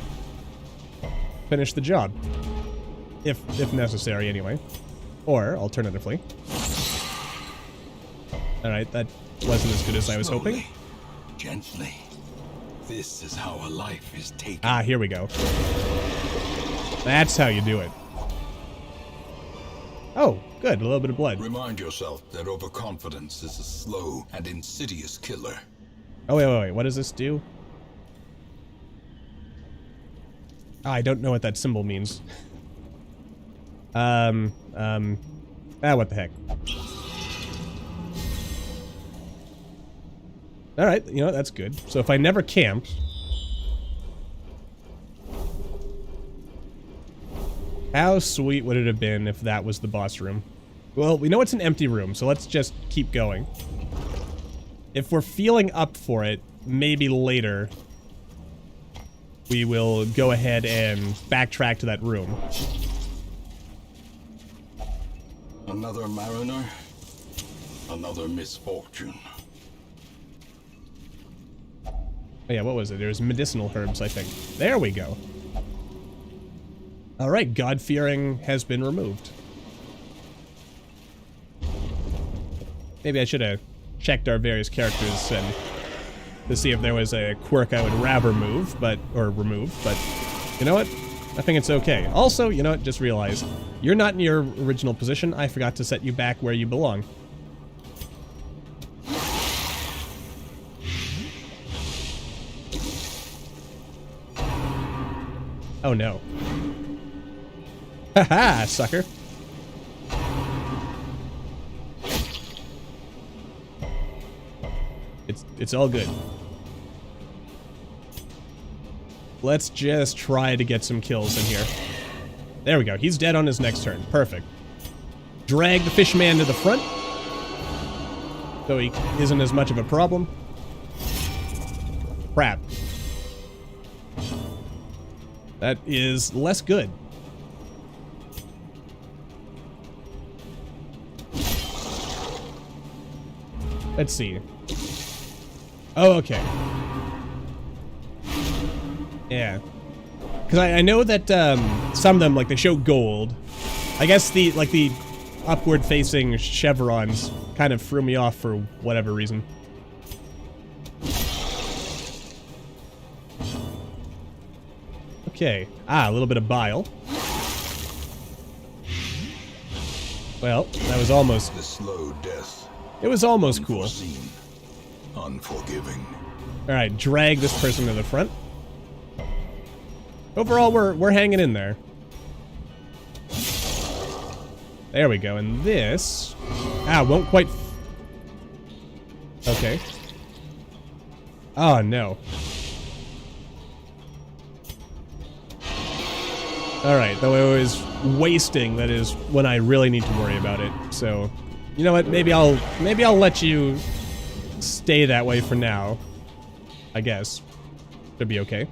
Speaker 1: Finish the job. If necessary, anyway. Or, alternatively. Alright, that wasn't as good as I was hoping.
Speaker 2: Gently. This is how a life is taken.
Speaker 1: Ah, here we go. That's how you do it. Oh, good. A little bit of blood.
Speaker 2: Remind yourself that overconfidence is a slow and insidious killer.
Speaker 1: Oh, wait. What does this do? Oh, I don't know what that symbol means. What the heck. Alright, you know, that's good. So if I never camp... How sweet would it have been if that was the boss room? Well, we know it's an empty room, so let's just keep going. If we're feeling up for it, maybe later we will go ahead and backtrack to that room.
Speaker 2: Another mariner, another misfortune.
Speaker 1: Oh yeah, what was it? There was medicinal herbs, I think. There we go. Alright, God-fearing has been removed. Maybe I should have checked our various characters and to see if there was a quirk I would rather remove, but you know what? I think it's okay. Also, you know what? Just realized you're not in your original position. I forgot to set you back where you belong. Oh no. Haha, sucker. It's all good. Let's just try to get some kills in here. There we go. He's dead on his next turn. Perfect. Drag the fishman to the front, so he isn't as much of a problem. Crap. That is less good. Let's see. Oh, okay. Yeah. Because I know that some of them, like, they show gold. I guess the upward-facing chevrons kind of threw me off for whatever reason. Okay. Ah, a little bit of bile. Well, that was almost...
Speaker 2: The slow death.
Speaker 1: It was almost cool.
Speaker 2: Unforgiving.
Speaker 1: Alright, drag this person to the front. Overall, we're hanging in there. There we go, and this... Ah, won't quite... Okay. Oh, no. Alright, though I was wasting, that is when I really need to worry about it. So, you know what, maybe I'll let you stay that way for now. I guess. Should be okay.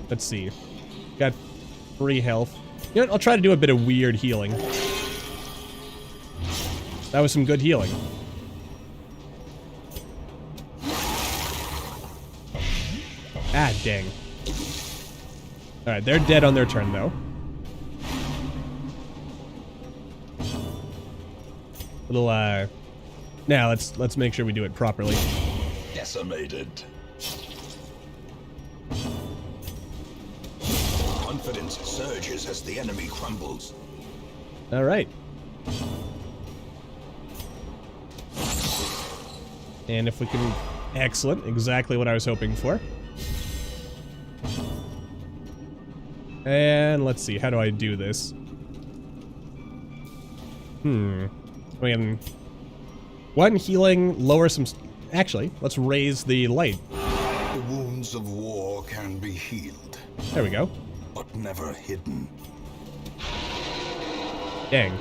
Speaker 1: Let's see. Got 3 health. You know what, I'll try to do a bit of weird healing. That was some good healing. Ah, dang. Alright, they're dead on their turn, though. Little, now, let's make sure we do it properly.
Speaker 2: Decimated. Confidence surges as the enemy crumbles.
Speaker 1: Alright. And if we can... Excellent. Exactly what I was hoping for. And let's see, how do I do this? We can... One, healing, lower some... Actually, let's raise the light.
Speaker 2: The wounds of war can be healed.
Speaker 1: There we go.
Speaker 2: But never hidden.
Speaker 1: Dang.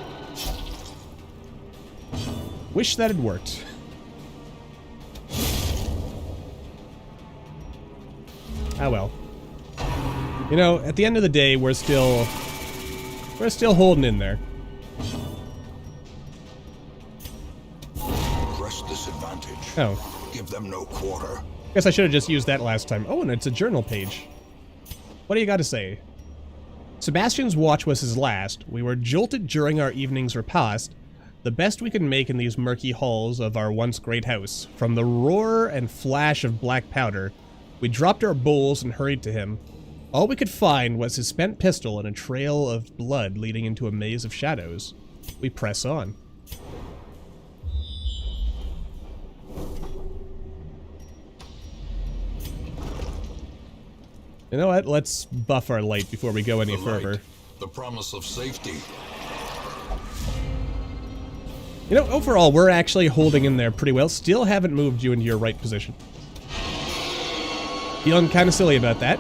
Speaker 1: Wish that had worked. Ah well. You know, at the end of the day, we're still holding in there.
Speaker 2: Press disadvantage.
Speaker 1: Oh.
Speaker 2: Give them no quarter.
Speaker 1: Guess I should have just used that last time. Oh, and it's a journal page. What do you got to say? Sebastian's watch was his last. We were jolted during our evening's repast, the best we could make in these murky halls of our once great house. From the roar and flash of black powder, we dropped our bowls and hurried to him. All we could find was his spent pistol and a trail of blood leading into a maze of shadows. We press on. You know what? Let's buff our light before we go any further.
Speaker 2: The promise of safety.
Speaker 1: You know, overall, we're actually holding in there pretty well. Still haven't moved you into your right position. Feeling kind of silly about that.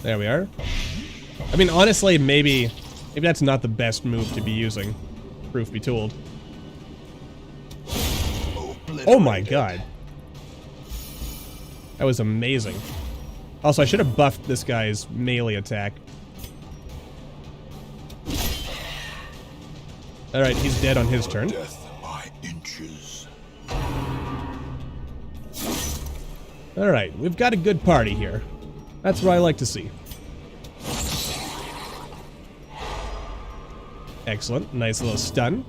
Speaker 1: There we are. I mean, honestly, maybe that's not the best move to be using. Truth be told. Oh my god. That was amazing. Also, I should have buffed this guy's melee attack. Alright, he's dead on his turn.
Speaker 2: Death by inches.
Speaker 1: Alright, we've got a good party here. That's what I like to see. Excellent. Nice little stun.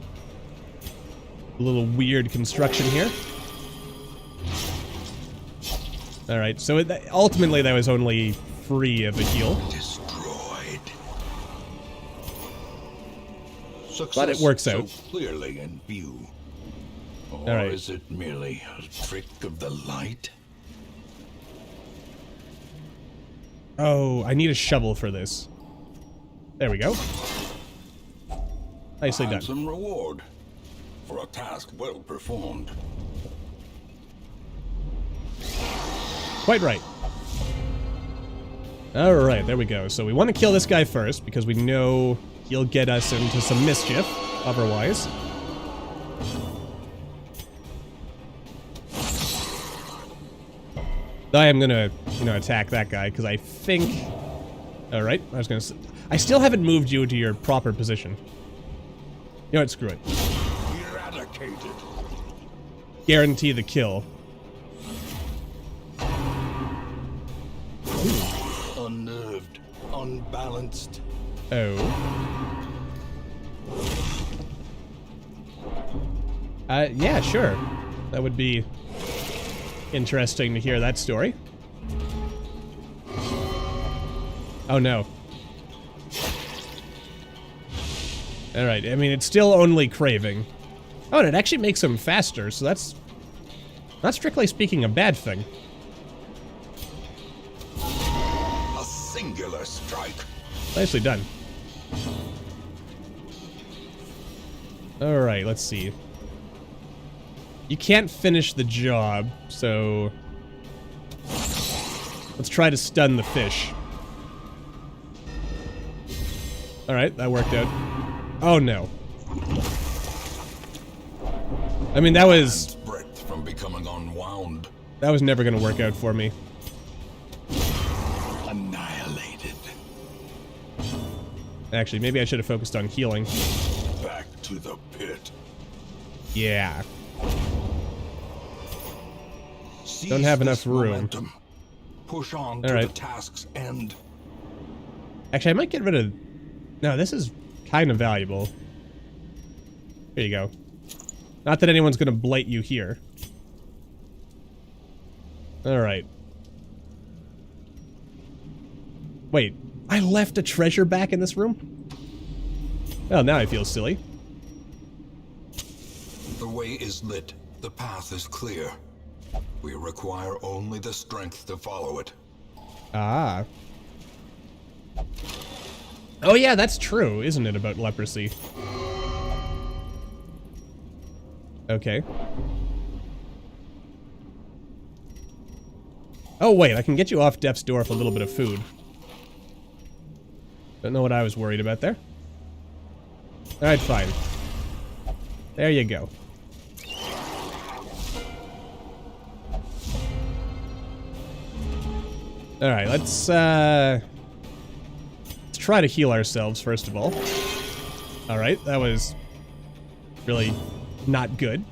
Speaker 1: A little weird construction here. Alright, so ultimately that was only free of a heal.
Speaker 2: Destroyed. Success
Speaker 1: But it works out.
Speaker 2: so clearly in view. Or
Speaker 1: Alright.
Speaker 2: is it merely a trick of the light?
Speaker 1: Oh, I need a shovel for this. There we go. Nicely done.
Speaker 2: Handsome reward for a task well performed.
Speaker 1: Quite right. Alright, there we go. So we want to kill this guy first, because we know he'll get us into some mischief, otherwise. I am gonna, attack that guy, because I think... Alright, I was gonna say... I still haven't moved you to your proper position. You know what, screw it.
Speaker 2: Eradicated.
Speaker 1: Guarantee the kill.
Speaker 2: Unnerved, unbalanced.
Speaker 1: Oh. Yeah, sure. That would be interesting to hear that story. Oh no. Alright, I mean, it's still only craving. Oh, and it actually makes him faster, so that's not strictly speaking a bad thing.
Speaker 2: A singular strike.
Speaker 1: Nicely done. Alright, let's see. You can't finish the job, so... let's try to stun the fish. Alright, that worked out. Oh no. I mean, that was...
Speaker 2: breadth from becoming unwound.
Speaker 1: that was never gonna work out for me.
Speaker 2: Annihilated.
Speaker 1: Actually, maybe I should have focused on healing.
Speaker 2: Back to the pit.
Speaker 1: Yeah.
Speaker 2: Seize
Speaker 1: Don't have enough
Speaker 2: this
Speaker 1: room.
Speaker 2: momentum. Push on to
Speaker 1: Alright.
Speaker 2: the task's end.
Speaker 1: Actually, I might get rid of... no, this is kind of valuable. Here you go. Not that anyone's gonna blight you here. Alright. Wait, I left a treasure back in this room? Well, now I feel silly.
Speaker 2: The way is lit. The path is clear. We require only the strength to follow it.
Speaker 1: Ah. Oh yeah, that's true, isn't it, about leprosy? Okay. Oh wait, I can get you off death's door with a little bit of food. Don't know what I was worried about there. Alright, fine. There you go. Alright, let's try to heal ourselves, first of all. Alright, that was really not good.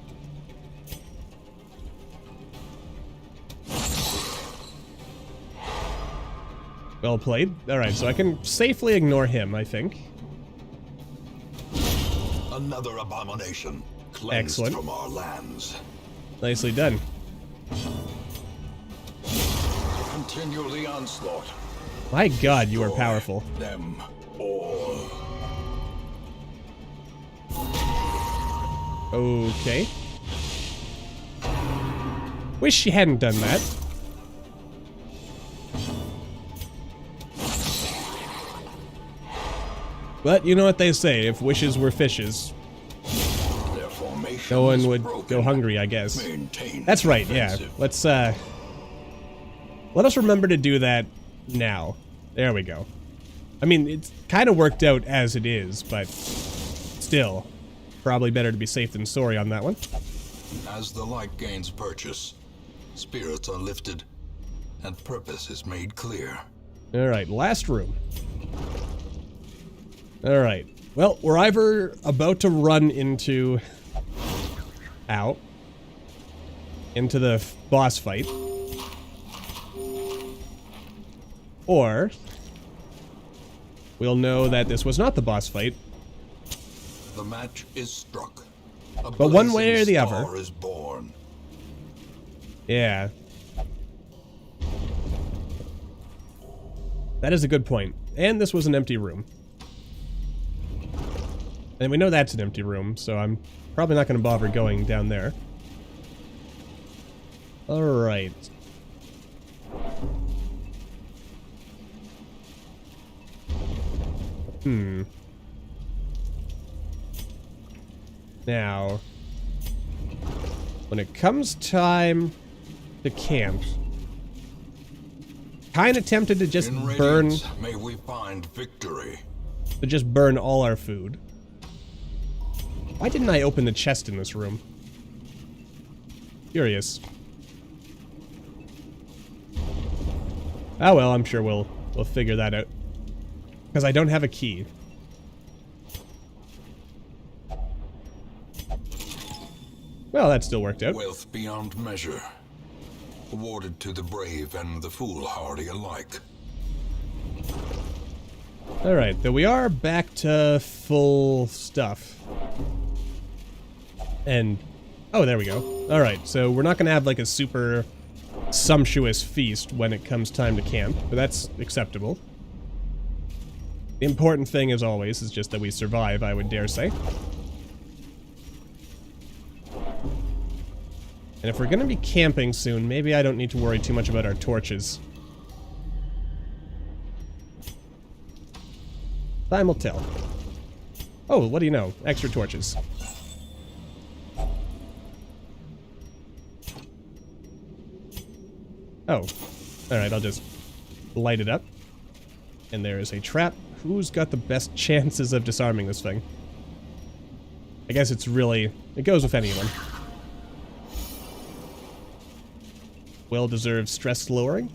Speaker 1: Well played. Alright, so I can safely ignore him, I think.
Speaker 2: Another abomination cleansed
Speaker 1: Excellent.
Speaker 2: from our lands.
Speaker 1: Nicely done.
Speaker 2: Continue the onslaught.
Speaker 1: My god, you are
Speaker 2: Destroy
Speaker 1: powerful.
Speaker 2: them all.
Speaker 1: Okay. Wish she hadn't done that. But you know what they say, if wishes were fishes,
Speaker 2: Their formation
Speaker 1: no one
Speaker 2: is
Speaker 1: would
Speaker 2: broken.
Speaker 1: go hungry, I guess.
Speaker 2: Maintain
Speaker 1: That's right, yeah.
Speaker 2: defensive.
Speaker 1: Let us remember to do that now. There we go. I mean, it's kind of worked out as it is, but still, probably better to be safe than sorry on that one.
Speaker 2: As the light gains purchase, spirits are lifted, and purpose is made clear.
Speaker 1: Alright, last room. Alright. Well, we're either about to run into... Ow. Into the boss fight. Or... we'll know that this was not the boss fight.
Speaker 2: The match is struck.
Speaker 1: But one way or the other.
Speaker 2: Is born.
Speaker 1: Yeah. That is a good point. And this was an empty room. And we know that's an empty room, so I'm probably not going to bother going down there. Alright. Now, when it comes time to camp, kind of tempted to just burn.
Speaker 2: May we find victory.
Speaker 1: To just burn all our food. Why didn't I open the chest in this room? Curious. Oh well, I'm sure we'll figure that out. Because I don't have a key. Well, that still worked out.
Speaker 2: Wealth beyond measure. Awarded to the brave and the foolhardy alike.
Speaker 1: Alright, though we are back to full stuff. And... oh, there we go. Alright, so we're not gonna have like a super sumptuous feast when it comes time to camp, but that's acceptable. The important thing, as always, is just that we survive, I would dare say. And if we're gonna be camping soon, maybe I don't need to worry too much about our torches. Time will tell. Oh, what do you know? Extra torches. Oh. Alright, I'll just light it up. And there is a trap. Who's got the best chances of disarming this thing? I guess it's really... it goes with any of them. Well-deserved stress lowering.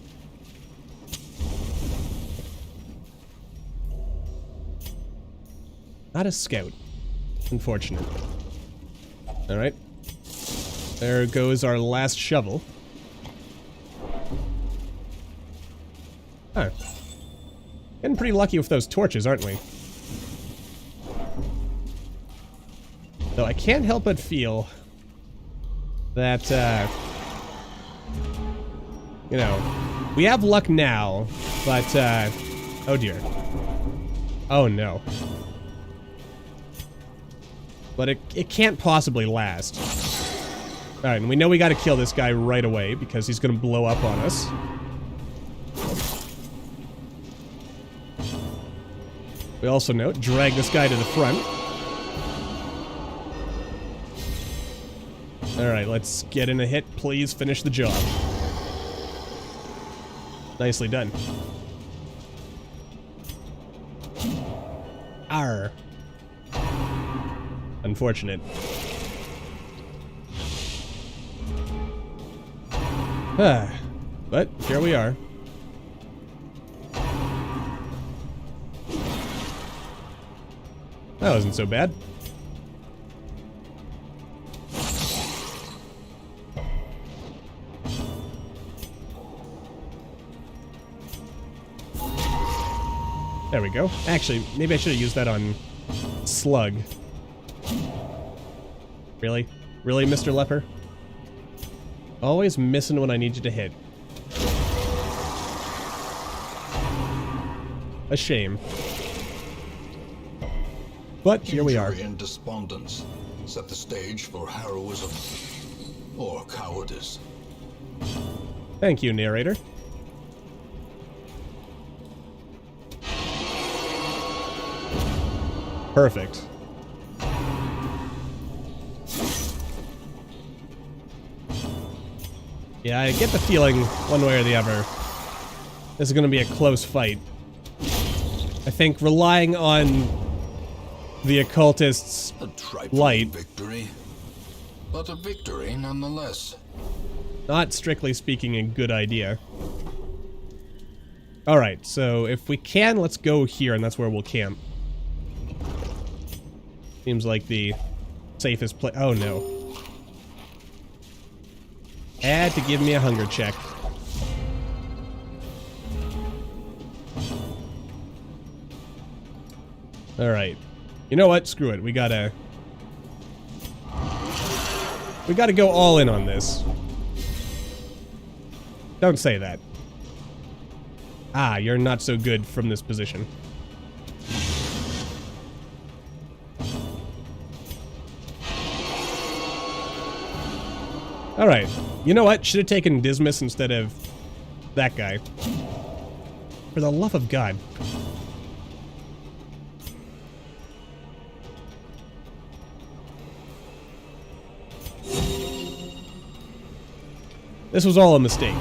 Speaker 1: Not a scout. Unfortunate. Alright. There goes our last shovel. Huh. Getting pretty lucky with those torches, aren't we? Though I can't help but feel that, you know, we have luck now, but, oh dear. Oh no. But it can't possibly last. Alright, and we know we gotta kill this guy right away, because he's gonna blow up on us. We also know, drag this guy to the front. Alright, let's get in a hit. Please finish the job. Nicely done. Arr. Unfortunate. But here we are. That wasn't so bad. There we go. Actually, maybe I should have used that on Slug. Really? Really, Mr. Leper? Always missing when I need you to hit. A shame. But here we are.
Speaker 2: Injury and despondence set the stage for heroism or cowardice.
Speaker 1: Thank you, narrator. Perfect. Yeah, I get the feeling, one way or the other, this is going to be a close fight. I think relying on the occultist's light,
Speaker 2: victory, but a victory nonetheless.
Speaker 1: Not strictly speaking a good idea. Alright, so if we can, let's go here, and that's where we'll camp. Seems like the safest place. Oh no. Had to give me a hunger check. Alright. You know what? Screw it. We gotta go all in on this. Don't say that. Ah, you're not so good from this position. Alright. You know what? Should have taken Dismas instead of that guy. For the love of God. This was all a mistake.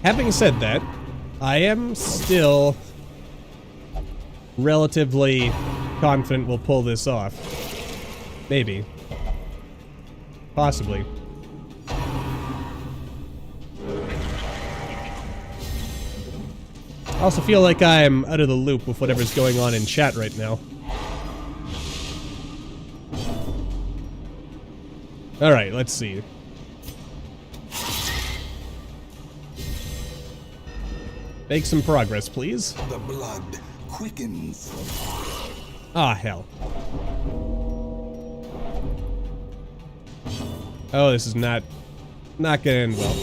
Speaker 1: Having said that, I am still relatively confident we'll pull this off. Maybe. Possibly. I also feel like I'm out of the loop with whatever's going on in chat right now. Alright, let's see. Make some progress, please.
Speaker 2: The blood quickens.
Speaker 1: Ah, hell. Oh, this is not gonna end well.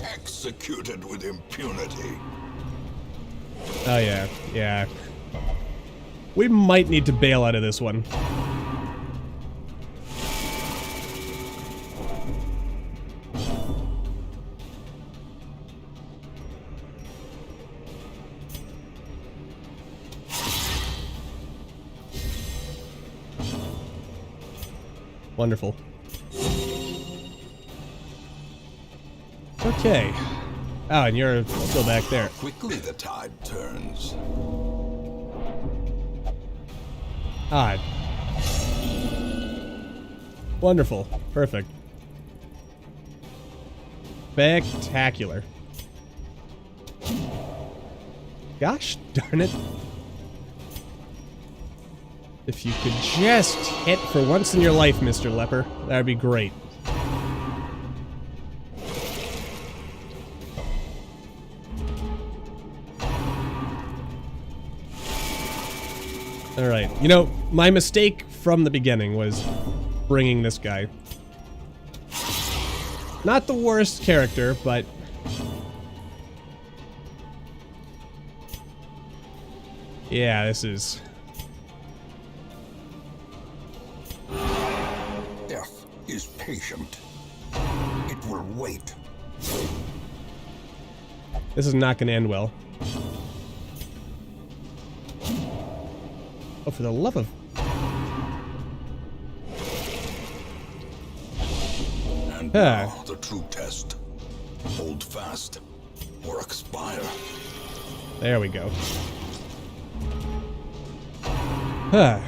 Speaker 2: Executed with impunity.
Speaker 1: Oh yeah, yeah. We might need to bail out of this one. Wonderful. Okay. Oh, and you're still back there.
Speaker 2: Quickly the tide turns.
Speaker 1: Ah. Wonderful. Perfect. Spectacular. Gosh darn it. If you could just hit for once in your life, Mr. Leper, that'd be great. Alright, you know, my mistake from the beginning was bringing this guy. Not the worst character, but... yeah, this is...
Speaker 2: Death is patient. It will wait.
Speaker 1: this is not going to end well. Oh, for the love of...
Speaker 2: And now the true test. Hold fast or expire.
Speaker 1: There we go. Huh.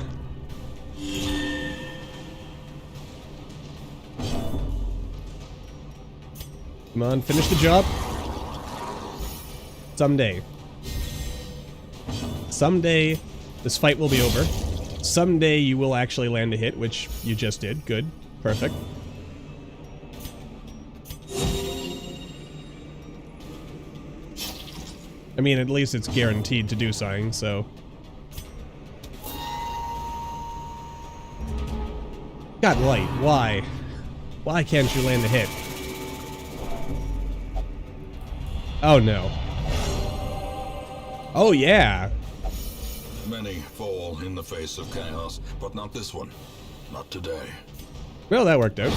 Speaker 1: Come on, finish the job. Someday. Someday, this fight will be over. Someday you will actually land a hit, which you just did. Good. Perfect. I mean, at least it's guaranteed to do something, so... God, Light, why? Why can't you land a hit? Oh, no. Oh, yeah.
Speaker 2: Many fall in the face of chaos, but not this one. Not today.
Speaker 1: Well, that worked out.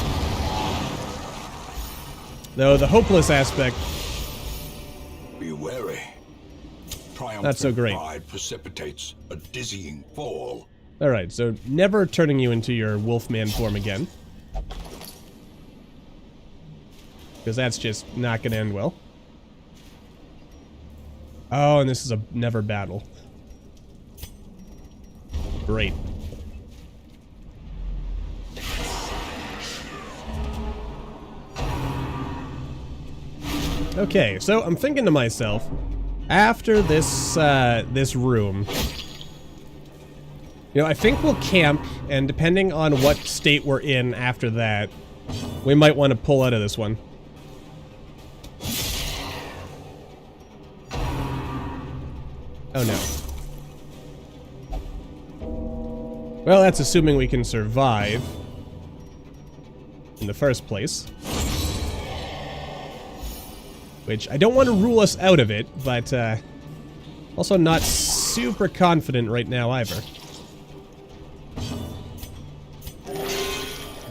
Speaker 1: Though the hopeless aspect...
Speaker 2: Be wary. Triumphant
Speaker 1: Not so great.
Speaker 2: pride precipitates a dizzying fall.
Speaker 1: Alright, so never turning you into your wolfman form again. Because that's just not going to end well. Oh, and this is a never battle. Great. Okay, so I'm thinking to myself, after this this room, you know, I think we'll camp, and depending on what state we're in after that, we might want to pull out of this one. Oh no. Well, that's assuming we can survive in the first place. Which, I don't want to rule us out of it, but also not super confident right now either.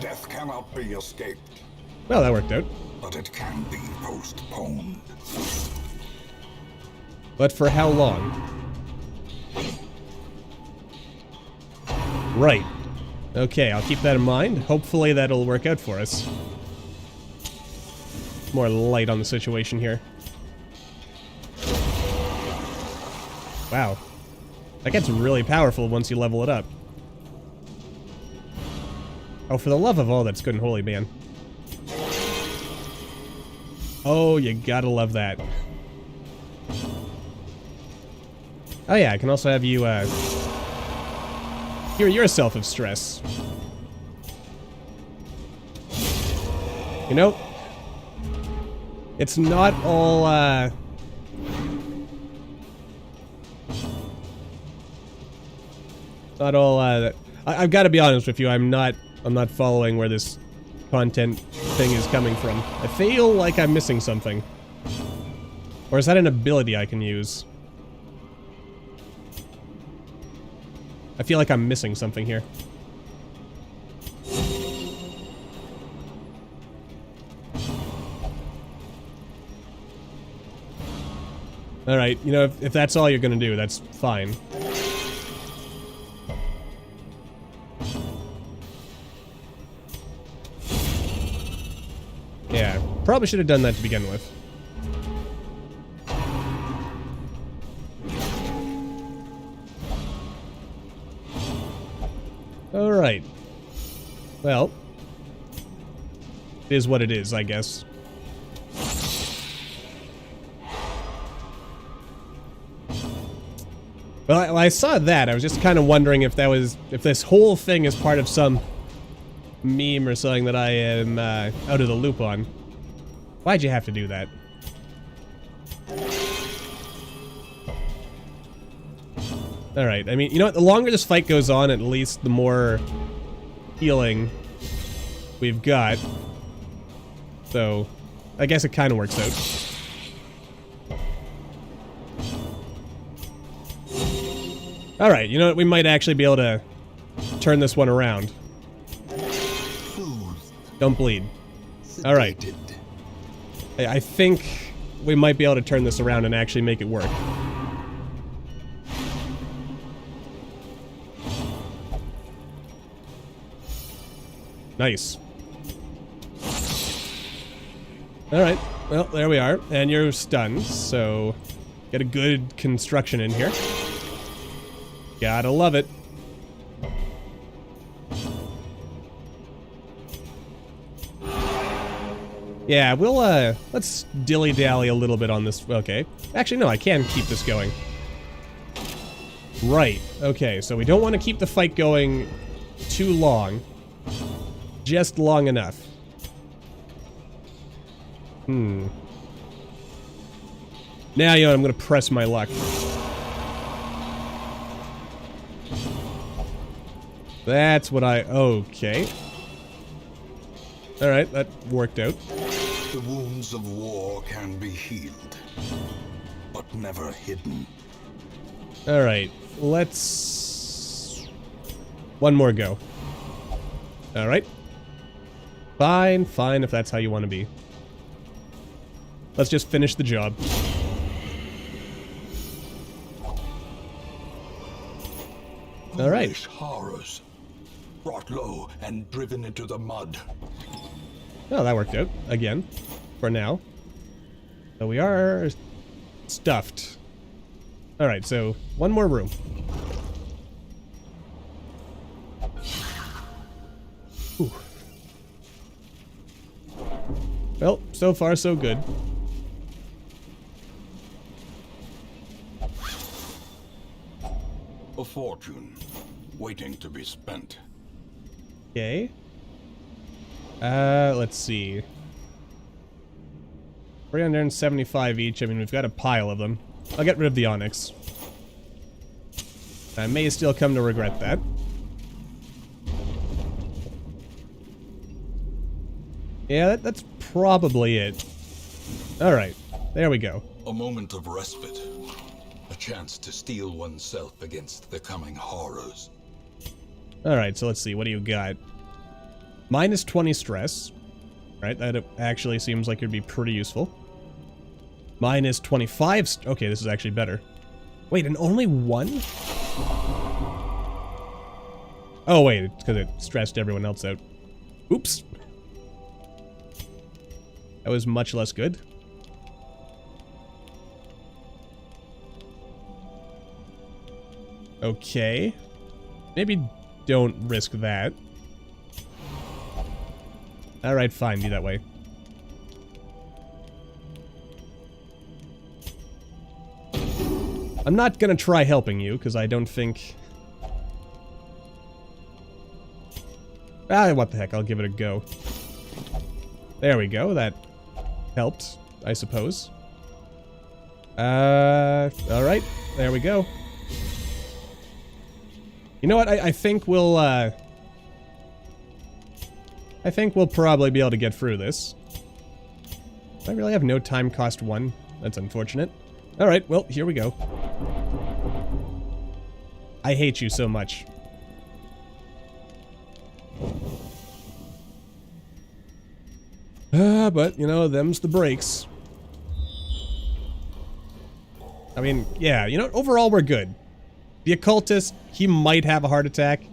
Speaker 2: Death cannot be escaped,
Speaker 1: Well, that worked out.
Speaker 2: but it can be postponed.
Speaker 1: But for how long? Right. Okay, I'll keep that in mind. Hopefully that'll work out for us. More light on the situation here. Wow. That gets really powerful once you level it up. Oh, for the love of all that's good and holy, man. Oh, you gotta love that. Oh yeah, I can also have you, cure yourself of stress. You know, it's not all, I've got to be honest with you, I'm not following where this content thing is coming from. I feel like I'm missing something. Or is that an ability I can use? I feel like I'm missing something here. Alright, you know, if that's all you're gonna do, that's fine. Yeah, probably should have done that to begin with. Alright. Well, it is what it is, I guess. Well, I saw that. I was just kind of wondering if if this whole thing is part of some meme or something that I am out of the loop on. Why'd you have to do that? Alright, I mean, you know what? The longer this fight goes on, at least the more healing we've got. So, I guess it kind of works out. Alright, you know what? We might actually be able to turn this one around. Don't bleed. Alright. I think we might be able to turn this around and actually make it work. Nice. Alright, well, there we are. And you're stunned, so get a good construction in here. Gotta love it. Yeah, we'll, let's dilly-dally a little bit on this. Okay. Actually, no, I can keep this going. Right. Okay, so we don't want to keep the fight going too long. Just long enough. Now, you know, I'm gonna press my luck. That's what okay. Alright, that worked out.
Speaker 2: The wounds of war can be healed, but never hidden.
Speaker 1: Alright, let's... one more go. Alright. Fine, fine, if that's how you want to be. Let's just finish the job. Alright.
Speaker 2: Horrors, brought low and driven into the mud.
Speaker 1: Oh, that worked out. Again. For now. So we are... stuffed. Alright, so one more room. Ooh. Well, so far so good.
Speaker 2: A fortune, waiting to be spent.
Speaker 1: Okay. Let's see. 375 each. I mean, we've got a pile of them. I'll get rid of the onyx. I may still come to regret that. Yeah, that's probably it. Alright, there we go.
Speaker 2: A moment of respite. A chance to steel oneself against the coming horrors.
Speaker 1: Alright, so let's see. What do you got? Minus 20 stress. Right, that actually seems like it'd be pretty useful. Minus 25... Okay, this is actually better. Wait, and only one? Oh, wait, it's because it stressed everyone else out. Oops. That was much less good. Okay. Maybe don't risk that. Alright, fine, be that way. I'm not gonna try helping you, because I don't think... Ah, what the heck, I'll give it a go. There we go, that helped, I suppose. Alright, there we go. You know what, I think we'll, I think we'll probably be able to get through this. I really have no time cost 1. That's unfortunate. Alright, well, here we go. I hate you so much. But, you know, them's the breaks. I mean, yeah, you know, overall we're good. The occultist, he might have a heart attack.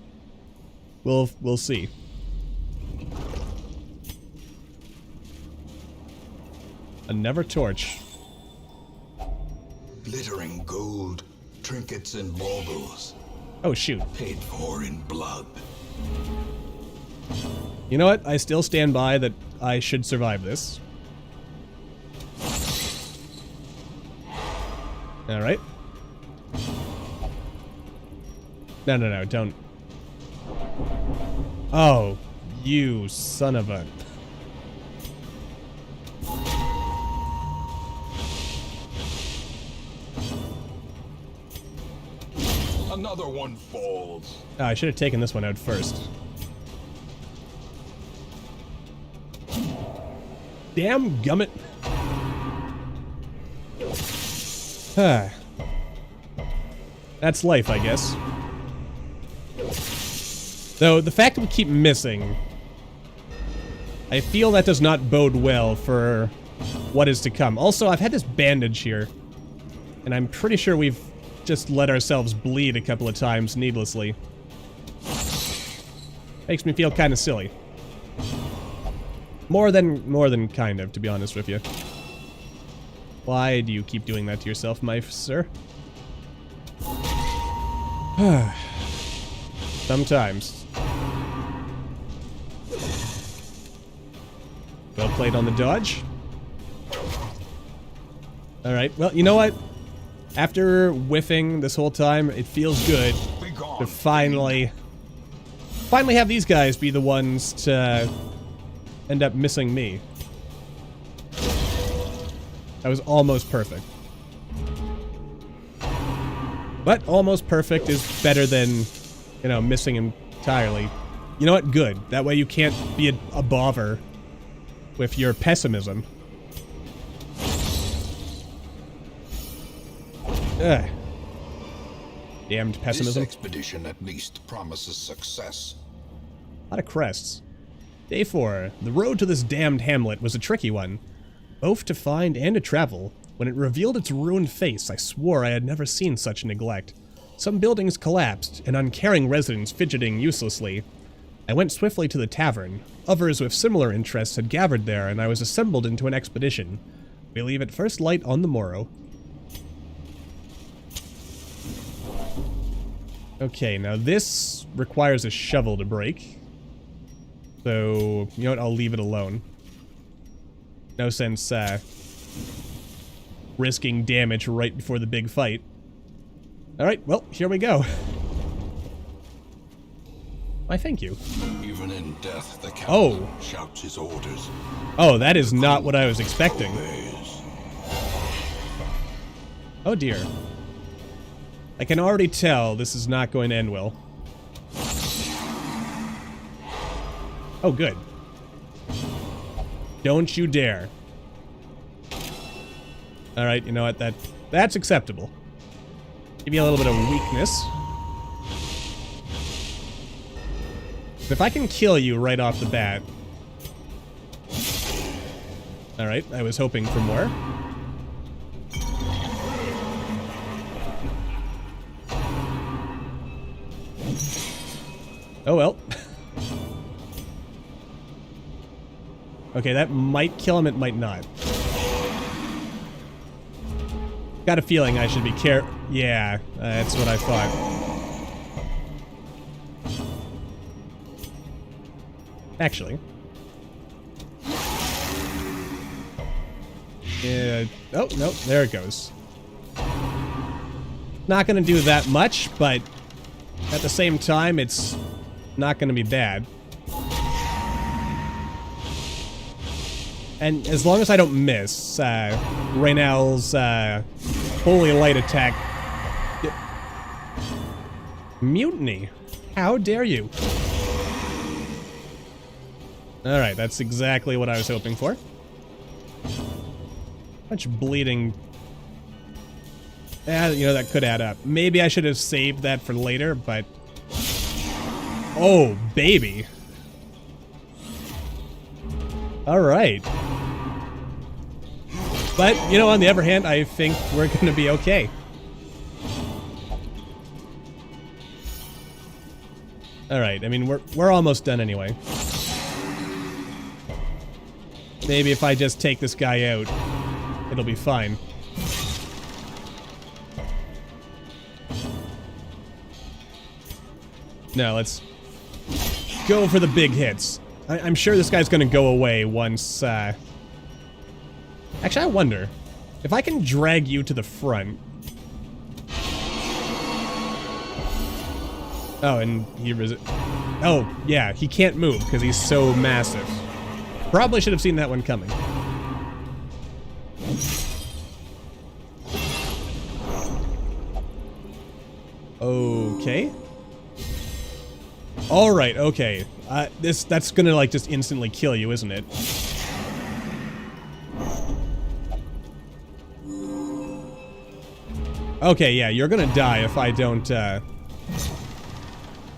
Speaker 1: We'll see. Another torch.
Speaker 2: Glittering gold, trinkets and baubles.
Speaker 1: Oh, shoot.
Speaker 2: Paid for in blood.
Speaker 1: You know what? I still stand by that I should survive this. Alright. No, don't. Oh, you son of a...
Speaker 2: Another one falls.
Speaker 1: Oh, I should have taken this one out first. Damn gummit. That's life, I guess. Though, the fact that we keep missing... I feel that does not bode well for what is to come. Also, I've had this bandage here. And I'm pretty sure we've just let ourselves bleed a couple of times needlessly. Makes me feel kind of silly. More than kind of, to be honest with you. Why do you keep doing that to yourself, my sir? Sometimes. Well played on the dodge. Alright, well, you know what? After whiffing this whole time, it feels good to finally have these guys be the ones to end up missing me. That was almost perfect. But almost perfect is better than, you know, missing entirely. You know what? Good. That way you can't be a bother with your pessimism. Ugh. Damned pessimism.
Speaker 2: This expedition at least promises success.
Speaker 1: A lot of crests. Day 4. The road to this damned hamlet was a tricky one, both to find and to travel. When it revealed its ruined face, I swore I had never seen such neglect. Some buildings collapsed, and uncaring residents fidgeting uselessly. I went swiftly to the tavern. Others with similar interests had gathered there, and I was assembled into an expedition. We leave at first light on the morrow. Okay, now this requires a shovel to break. So, you know what? I'll leave it alone. No sense, risking damage right before the big fight. Alright, well, here we go. Why, thank you.
Speaker 2: Even in death, the captain shouts his orders.
Speaker 1: Oh, that is not what I was expecting. Oh dear. I can already tell this is not going to end well. Oh, good. Don't you dare. Alright, you know what? That's acceptable. Give you a little bit of weakness. But if I can kill you right off the bat... Alright, I was hoping for more. Oh well. Okay, that might kill him, it might not. Got a feeling I should be Yeah, that's what I thought. Actually. Yeah. Oh, no, there it goes. Not gonna do that much, but at the same time, it's not gonna be bad. And as long as I don't miss, Raynell's Holy Light attack... Mutiny! How dare you? Alright, that's exactly what I was hoping for. Much bleeding... you know, that could add up. Maybe I should have saved that for later, but... Oh, baby! Alright. But, you know, on the other hand, I think we're gonna be okay. Alright, I mean, we're almost done anyway. Maybe if I just take this guy out, it'll be fine. No, let's go for the big hits. I'm sure this guy's gonna go away once, Actually, I wonder if I can drag you to the front. Oh, and he oh, yeah, he can't move because he's so massive. Probably should have seen that one coming. Okay. Alright, okay. That's gonna, like, just instantly kill you, isn't it? Okay, yeah, you're gonna die if I don't,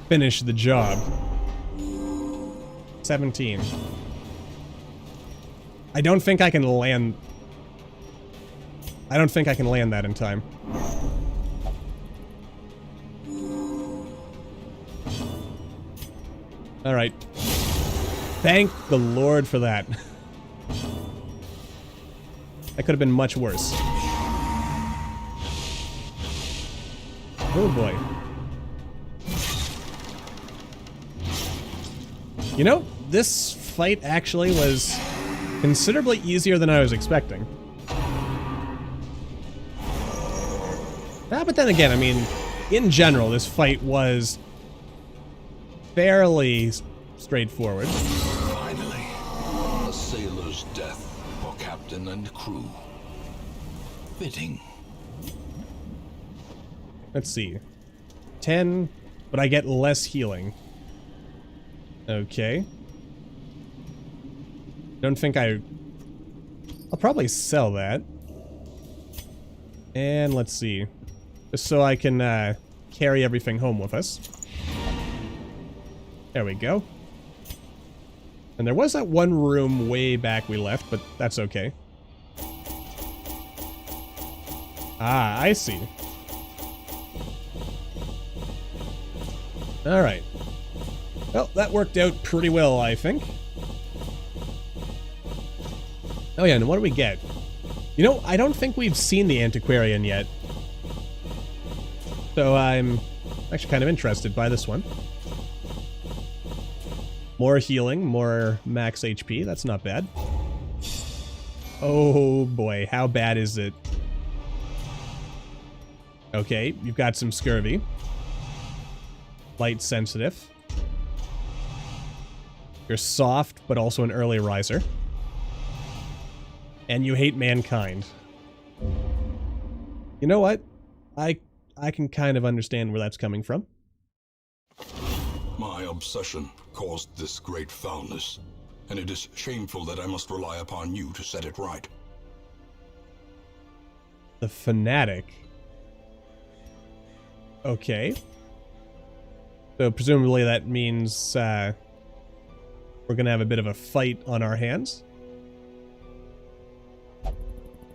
Speaker 1: finish the job. 17. I don't think I can land... I don't think I can land that in time. Alright. Thank the Lord for that. That could have been much worse. Oh boy. You know, this fight actually was considerably easier than I was expecting. But then again, I mean, in general, this fight was fairly straightforward.
Speaker 2: Finally, a sailor's death for captain and crew. Fitting.
Speaker 1: Let's see. 10, but I get less healing. Okay. Don't think I'll probably sell that. And let's see. Just so I can carry everything home with us. There we go. And there was that one room way back we left, but that's okay. Ah, I see. Alright. Well, that worked out pretty well, I think. Oh yeah, and what do we get? You know, I don't think we've seen the antiquarian yet. So I'm Actually kind of interested by this one. More healing, more max HP. That's not bad. Oh boy, how bad is it? Okay, you've got some scurvy. Light sensitive. You're soft, but also an early riser. And you hate mankind. You know what? I can kind of understand where that's coming from.
Speaker 2: My obsession caused this great foulness, and it is shameful that I must rely upon you to set it right.
Speaker 1: The fanatic. Okay. So presumably that means we're gonna have a bit of a fight on our hands.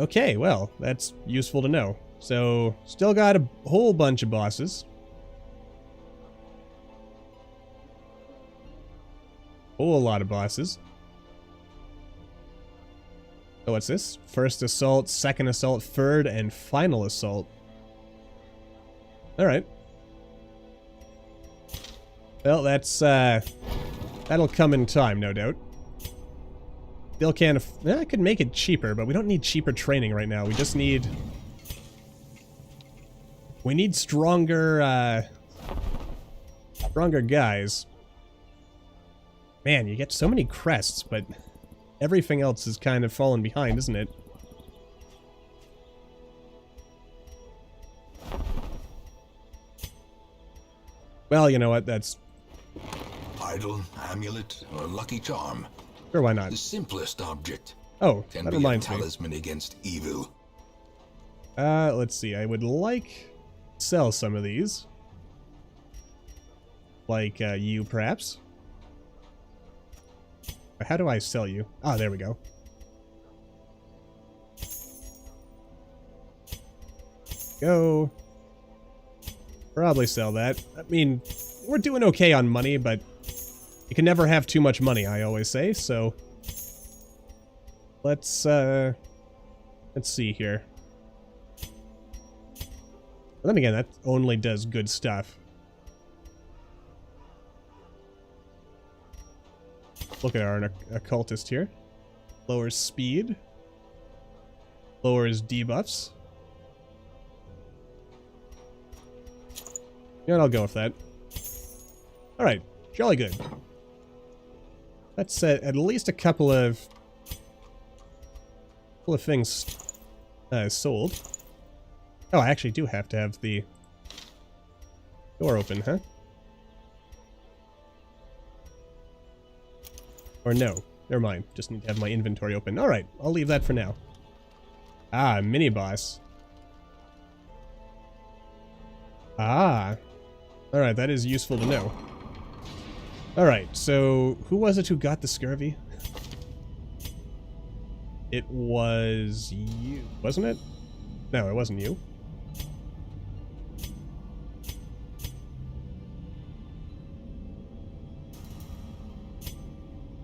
Speaker 1: Okay, well, that's useful to know. So, still got a whole bunch of bosses. Whole lot of bosses. So what's this? First assault, second assault, third, and final assault. Alright. Well, that's, that'll come in time, no doubt. Still can't I could make it cheaper, but we don't need cheaper training right now. We just need... We need stronger, stronger guys. Man, you get so many crests, but everything else is kind of falling behind, isn't it? Well, you know what, that's...
Speaker 2: Idol, amulet, or lucky charm.
Speaker 1: Sure, why not?
Speaker 2: The simplest object.
Speaker 1: Oh,
Speaker 2: can
Speaker 1: that
Speaker 2: be
Speaker 1: reminds
Speaker 2: a
Speaker 1: me.
Speaker 2: talisman against evil.
Speaker 1: Let's see, I would like... sell some of these. Like, you, perhaps? How do I sell you? Ah, there we go. Go. Probably sell that. I mean, we're doing okay on money, but you can never have too much money, I always say, so... let's see here. But then again, that only does good stuff. Look at our occultist here. Lowers speed. Lowers debuffs. Yeah, I'll go with that. Alright, jolly good. That's at least a couple of things sold. Oh, I actually do have to have the door open, huh? Or no, never mind. Just need to have my inventory open. Alright, I'll leave that for now. Ah, mini-boss. Ah. Alright, that is useful to know. Alright, so who was it who got the scurvy? It was you, wasn't it? No, it wasn't you.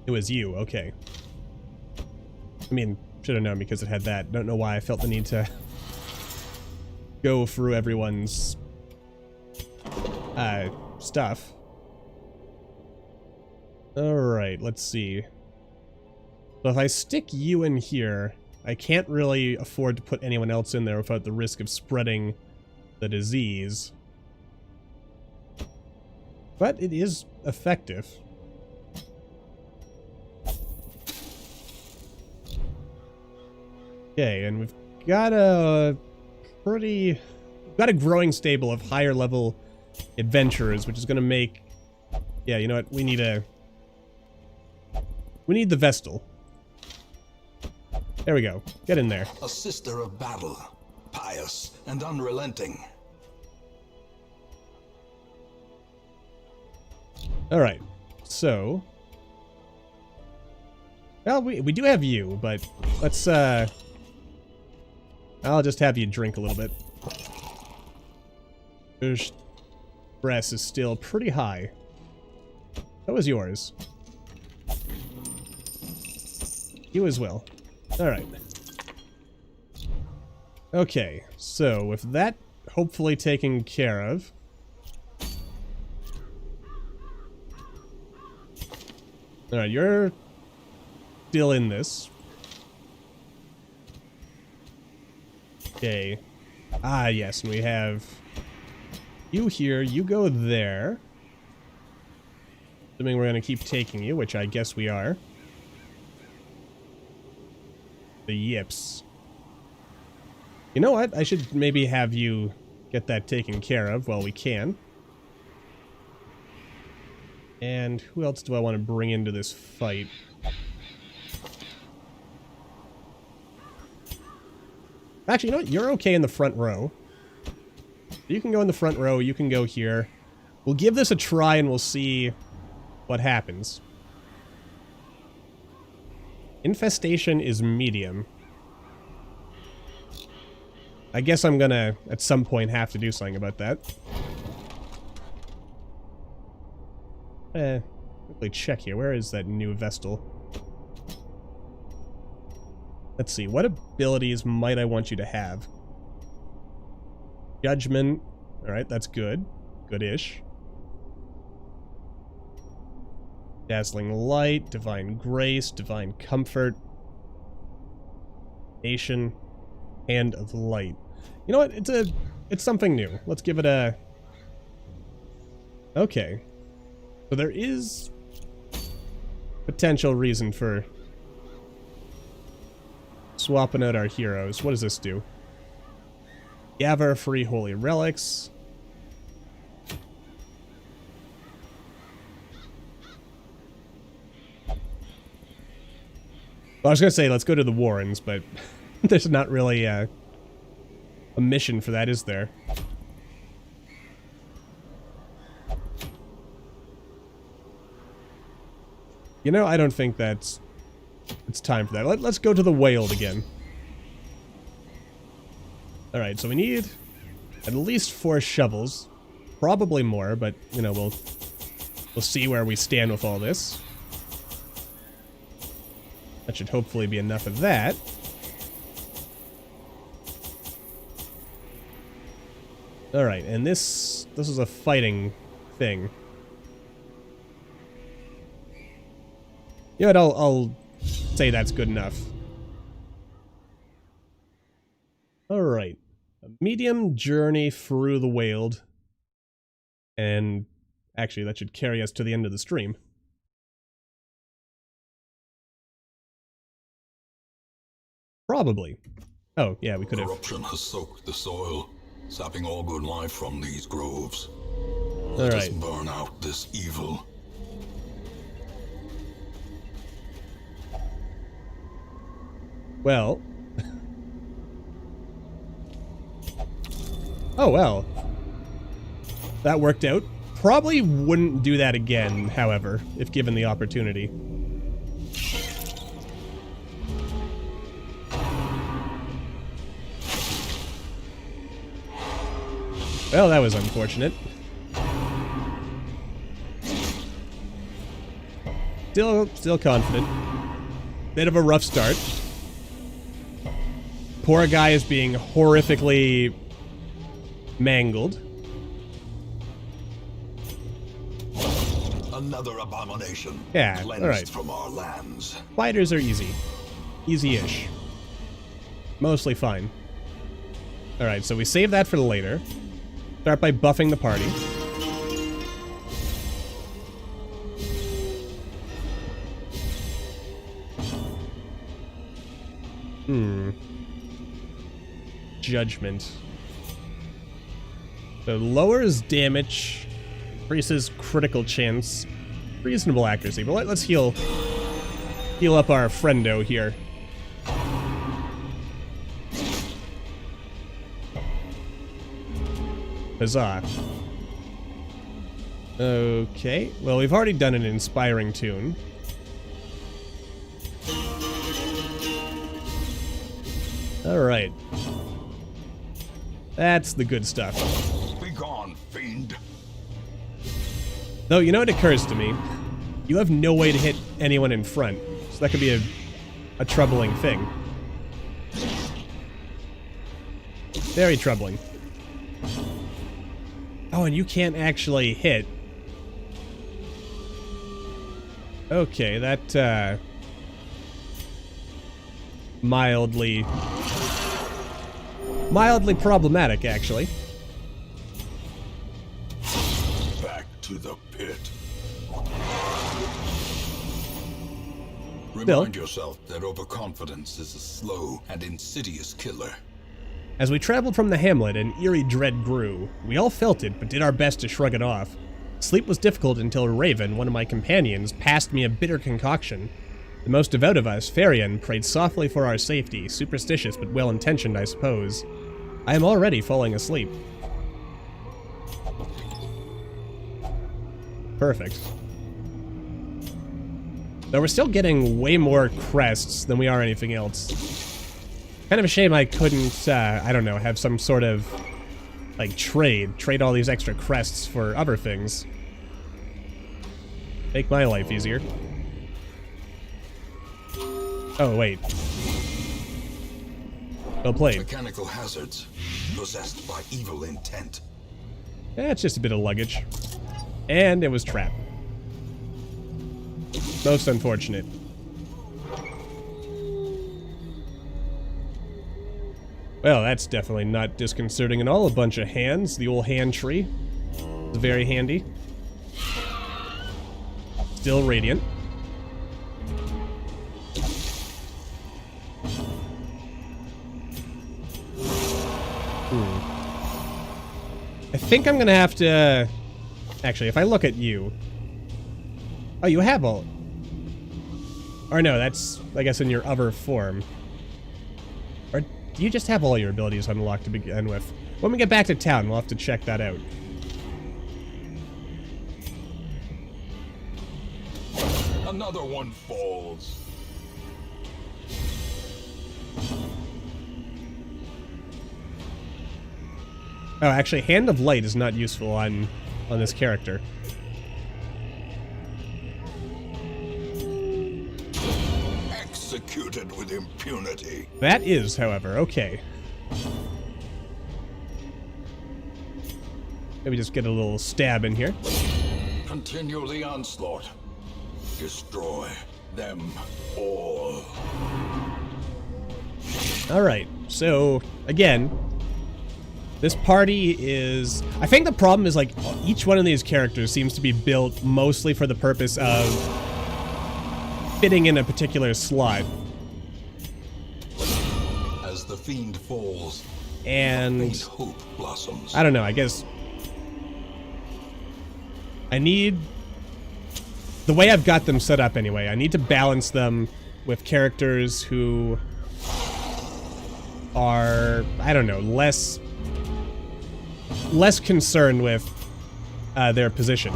Speaker 1: It was you, okay. I mean, should have known because it had that. Don't know why I felt the need to go through everyone's stuff. Alright, let's see. So if I stick you in here, I can't really afford to put anyone else in there without the risk of spreading the disease. But it is effective. Okay, and we've got a growing stable of higher level adventurers, which is going to make... Yeah, you know what? We need the Vestal. There we go. Get in there.
Speaker 2: A sister of battle, pious and unrelenting.
Speaker 1: Alright, so... Well, we do have you, but let's, I'll just have you drink a little bit. Your stress is still pretty high. So is yours. You as well. Alright. Okay, so with that hopefully taken care of, Alright, you're still in this. Okay. Ah, yes, and we have you here. You go there. Assuming we're going to keep taking you, which I guess we are. The yips. You know what? I should maybe have you get that taken care of while we can. And who else do I want to bring into this fight? Actually, you know what? You're okay in the front row. You can go in the front row. You can go here. We'll give this a try and we'll see what happens. Infestation is medium. I guess I'm gonna, at some point, have to do something about that. Quickly check here. Where is that new Vestal? Let's see. What abilities might I want you to have? Judgment. Alright, that's good. Good-ish. Dazzling Light, Divine Grace, Divine Comfort. Nation. Hand of Light. You know what? It's something new. Let's give it a... Okay. So there is potential reason for swapping out our heroes. What does this do? Gather free holy relics. Well, I was going to say, let's go to the Warrens, but there's not really a mission for that, is there? You know, I don't think it's time for that. Let's go to the Weald again. Alright, so we need at least 4 shovels. Probably more, but, you know, we'll see where we stand with all this. That should hopefully be enough of that. Alright, and this is a fighting thing. You know what, I'll say that's good enough. Alright. A medium journey through the Weald. And actually, that should carry us to the end of the stream. Probably. Oh, yeah, we could have.
Speaker 2: Corruption has soaked the soil, sapping all good life from these groves.
Speaker 1: All
Speaker 2: Let us
Speaker 1: right.
Speaker 2: burn out this evil.
Speaker 1: Well. Oh, well. That worked out. Probably wouldn't do that again, however, if given the opportunity. Well, that was unfortunate. Still confident. Bit of a rough start. Poor guy is being horrifically mangled.
Speaker 2: Another abomination.
Speaker 1: Yeah,
Speaker 2: cleansed
Speaker 1: alright.
Speaker 2: from our lands.
Speaker 1: Fighters are easy. Easy-ish. Mostly fine. Alright, so we save that for later. Start by buffing the party. Judgment. So lowers damage, increases critical chance, reasonable accuracy. But let's heal up our friendo here. Huzzah. Okay, well, we've already done an inspiring tune. Alright. That's the good stuff.
Speaker 2: Be gone, fiend.
Speaker 1: Though, you know what occurs to me? You have no way to hit anyone in front, so that could be a troubling thing. Very troubling. Oh, and you can't actually hit. Okay, that, mildly problematic, actually.
Speaker 2: Back to the pit. Remind yourself that overconfidence is a slow and insidious killer.
Speaker 1: As we traveled from the hamlet, an eerie dread grew. We all felt it, but did our best to shrug it off. Sleep was difficult until Raven, one of my companions, passed me a bitter concoction. The most devout of us, Farian, prayed softly for our safety, superstitious but well-intentioned, I suppose. I am already falling asleep. Perfect. Though we're still getting way more crests than we are anything else. Kind of a shame I couldn't, I don't know, have some sort of, like, trade all these extra crests for other things. Make my life easier. Oh, wait. Well played.
Speaker 2: Mechanical hazards possessed by evil intent.
Speaker 1: That's just a bit of luggage. And it was trapped. Most unfortunate. Well, that's definitely not disconcerting at all. A bunch of hands. The old hand tree. It's very handy. Still radiant. I think I'm gonna have to... Actually, if I look at you... Oh, you have all... Or no, that's, I guess, in your other form. Or do you just have all your abilities unlocked to begin with? When we get back to town, we'll have to check that out.
Speaker 2: Another one falls.
Speaker 1: Oh, actually, Hand of Light is not useful on this character.
Speaker 2: Executed with impunity.
Speaker 1: That is, however, okay. Maybe just get a little stab in here.
Speaker 2: Continue the onslaught. Destroy them all.
Speaker 1: Alright, so, again, this party is... I think the problem is, like, each one of these characters seems to be built mostly for the purpose of fitting in a particular slot.
Speaker 2: As the fiend falls,
Speaker 1: And...
Speaker 2: hope blossoms.
Speaker 1: I don't know, I guess... I need... The way I've got them set up anyway, I need to balance them with characters who are, I don't know, less concerned with their position.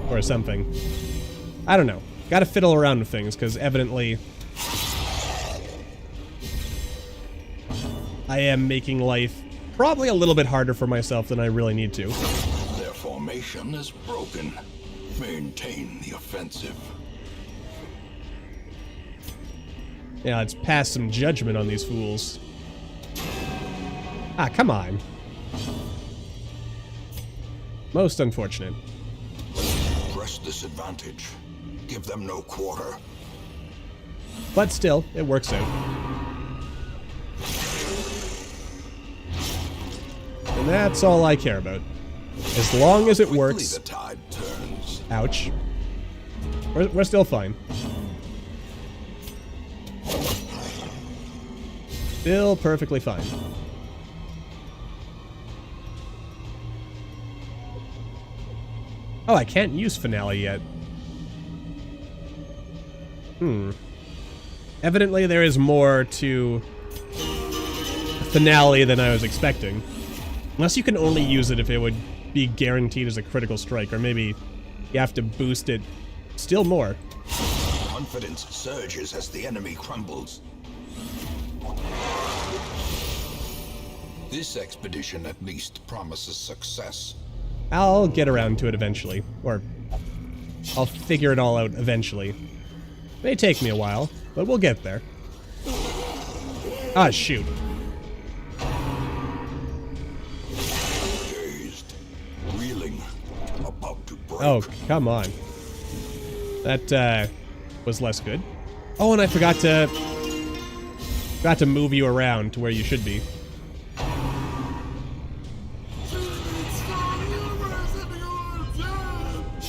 Speaker 1: Or something. I don't know. Gotta fiddle around with things, because evidently I am making life probably a little bit harder for myself than I really need to.
Speaker 2: Their formation is broken. Maintain the offensive.
Speaker 1: Yeah, let's pass some judgment on these fools. Ah, come on. Most unfortunate.
Speaker 2: Press this advantage. Give them no quarter.
Speaker 1: But still, it works out. And that's all I care about. As long as it works.
Speaker 2: The tide turns.
Speaker 1: Ouch. We're still fine. Still perfectly fine. Oh, I can't use Finale yet. Evidently there is more to Finale than I was expecting. Unless you can only use it if it would be guaranteed as a critical strike, or maybe you have to boost it still more.
Speaker 2: Confidence surges as the enemy crumbles. This expedition at least promises success.
Speaker 1: I'll get around to it eventually. Or I'll figure it all out eventually. May take me a while, but we'll get there. Ah, shoot.
Speaker 2: Dazed, reeling, about to break.
Speaker 1: Oh, come on. That was less good. Oh, and I forgot to move you around to where you should be.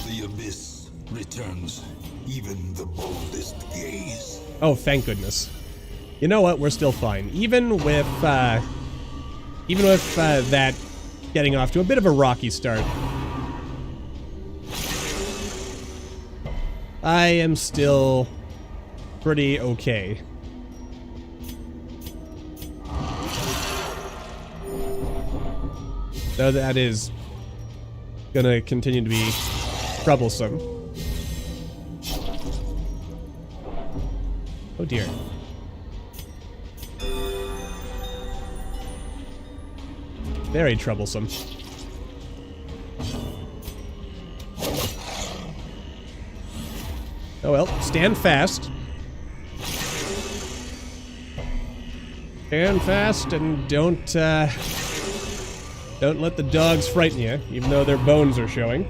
Speaker 2: The abyss returns even the boldest gaze.
Speaker 1: Oh, thank goodness. You know what? We're still fine. Even with that getting off to a bit of a rocky start, I am still pretty okay. Though that is gonna continue to be troublesome. Oh dear. Very troublesome. Oh well, stand fast. Stand fast and don't let the dogs frighten you, even though their bones are showing.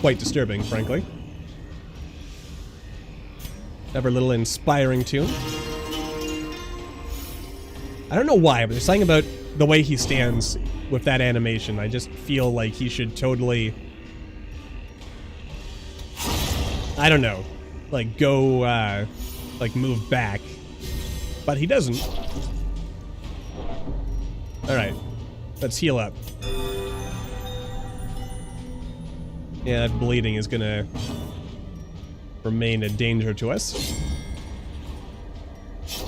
Speaker 1: Quite disturbing, frankly. Never a little inspiring tune. I don't know why, but there's something about the way he stands with that animation. I just feel like he should totally... I don't know. Like, go, like, move back. But he doesn't. Alright. Let's heal up. Yeah, that bleeding is gonna remain a danger to us.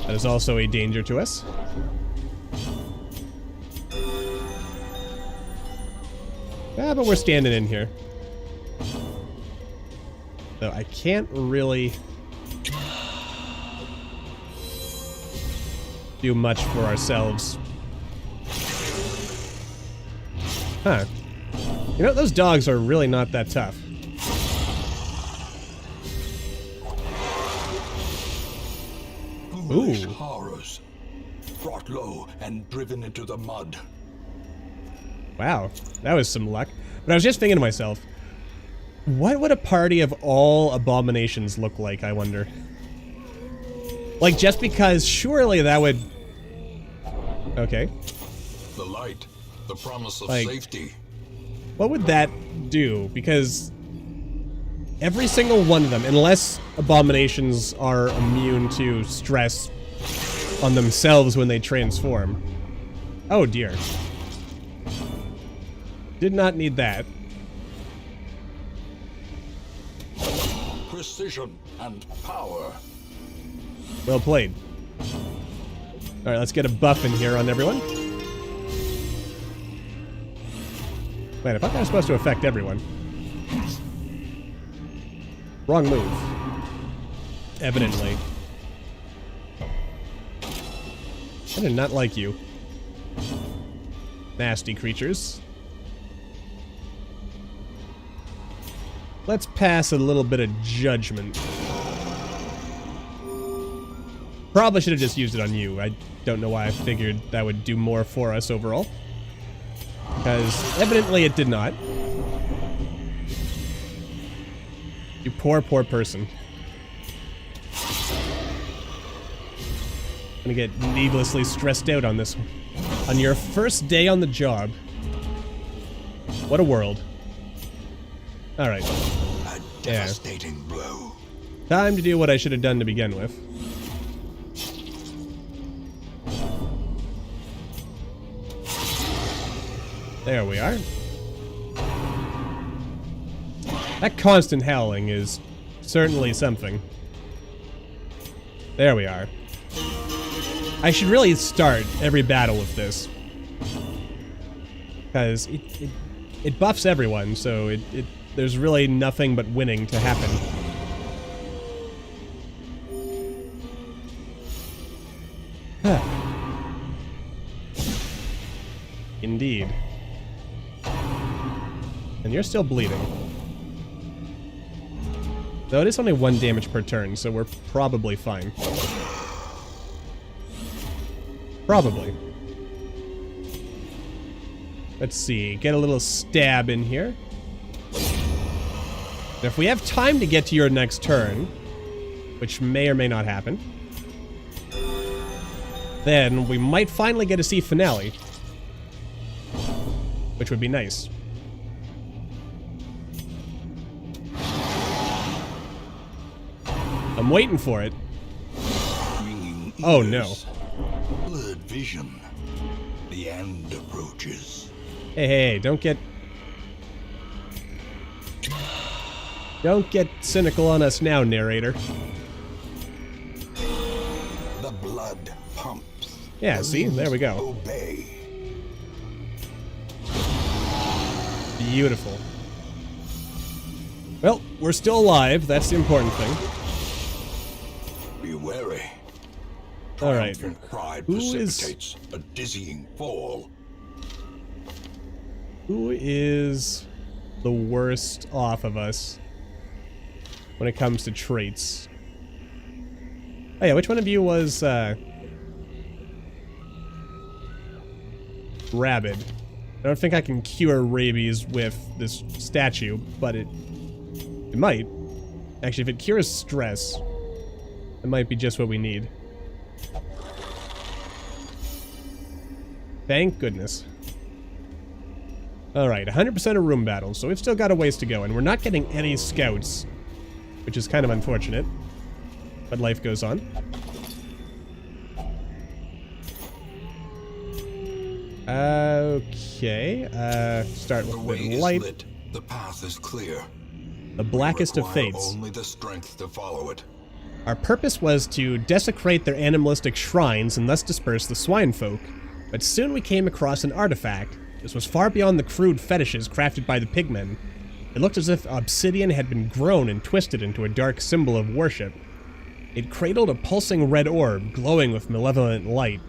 Speaker 1: That is also a danger to us. Ah, but we're standing in here. So I can't really do much for ourselves. Huh. You know, those dogs are really not that tough.
Speaker 2: Foolish horrors, brought low and driven into the mud.
Speaker 1: Wow, that was some luck. But I was just thinking to myself, what would a party of all abominations look like, I wonder? Like, just because surely that would... Okay.
Speaker 2: The light, the promise of
Speaker 1: Like,
Speaker 2: safety.
Speaker 1: what would that do? Because every single one of them, unless abominations are immune to stress on themselves when they transform. Oh dear. Did not need that.
Speaker 2: Precision and power.
Speaker 1: Well played. Alright, let's get a buff in here on everyone. Wait, I thought that was supposed to affect everyone. Wrong move. Evidently. I did not like you. Nasty creatures. Let's pass a little bit of judgment. Probably should have just used it on you. I don't know why I figured that would do more for us overall. Because evidently it did not. You poor, poor person. Gonna get needlessly stressed out on this one. On your first day on the job. What a world. Alright.
Speaker 2: A devastating blow.
Speaker 1: Time to do what I should have done to begin with. There we are. That constant howling is certainly something. There we are. I should really start every battle with this. Because it buffs everyone, so there's really nothing but winning to happen. Indeed. And you're still bleeding. Though it is only 1 damage per turn, so we're probably fine. Probably. Let's see, get a little stab in here. And if we have time to get to your next turn, which may or may not happen, then we might finally get to see finale, which would be nice. I'm waiting for it. Oh no.
Speaker 2: Blurred vision. The end approaches.
Speaker 1: Hey, don't get cynical on us now, narrator.
Speaker 2: The blood pumps.
Speaker 1: Yeah, see? There we go.
Speaker 2: Obey.
Speaker 1: Beautiful. Well, we're still alive. That's the important thing.
Speaker 2: Be wary.
Speaker 1: All right.
Speaker 2: Triumphant pride
Speaker 1: Who
Speaker 2: precipitates a dizzying fall.
Speaker 1: Who is the worst off of us when it comes to traits? Oh yeah, which one of you was rabid? I don't think I can cure rabies with this statue, but it might. Actually, if it cures stress, it might be just what we need. Thank goodness. Alright, 100% of room battles, so we've still got a ways to go, and we're not getting any scouts, which is kind of unfortunate, but life goes on. Okay, start with
Speaker 2: The way
Speaker 1: the
Speaker 2: is
Speaker 1: light.
Speaker 2: lit. The path is clear.
Speaker 1: The blackest of
Speaker 2: Require
Speaker 1: fates.
Speaker 2: only the strength to follow it.
Speaker 1: Our purpose was to desecrate their animalistic shrines and thus disperse the swine folk, but soon we came across an artifact. This was far beyond the crude fetishes crafted by the pigmen. It looked as if obsidian had been grown and twisted into a dark symbol of worship. It cradled a pulsing red orb, glowing with malevolent light.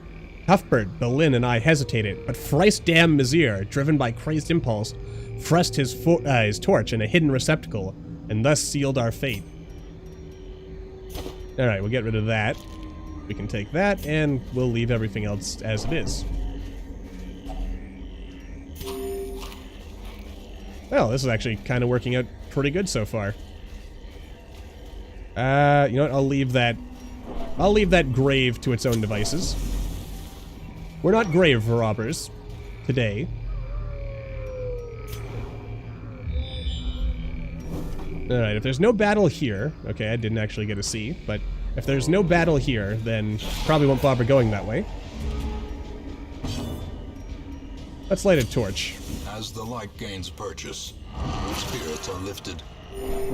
Speaker 1: Cuthbert, Berlin, and I hesitated, but Thrice damned Mizir, driven by crazed impulse, thrust his torch in a hidden receptacle, and thus sealed our fate. Alright, we'll get rid of that. We can take that, and we'll leave everything else as it is. Well, this is actually kind of working out pretty good so far. You know what? I'll leave that grave to its own devices. We're not grave robbers today. Alright, if there's no battle here... Okay, I didn't actually get a C, but if there's no battle here, then probably won't bother going that way. Let's light a torch.
Speaker 2: As the light gains purchase, spirits are lifted,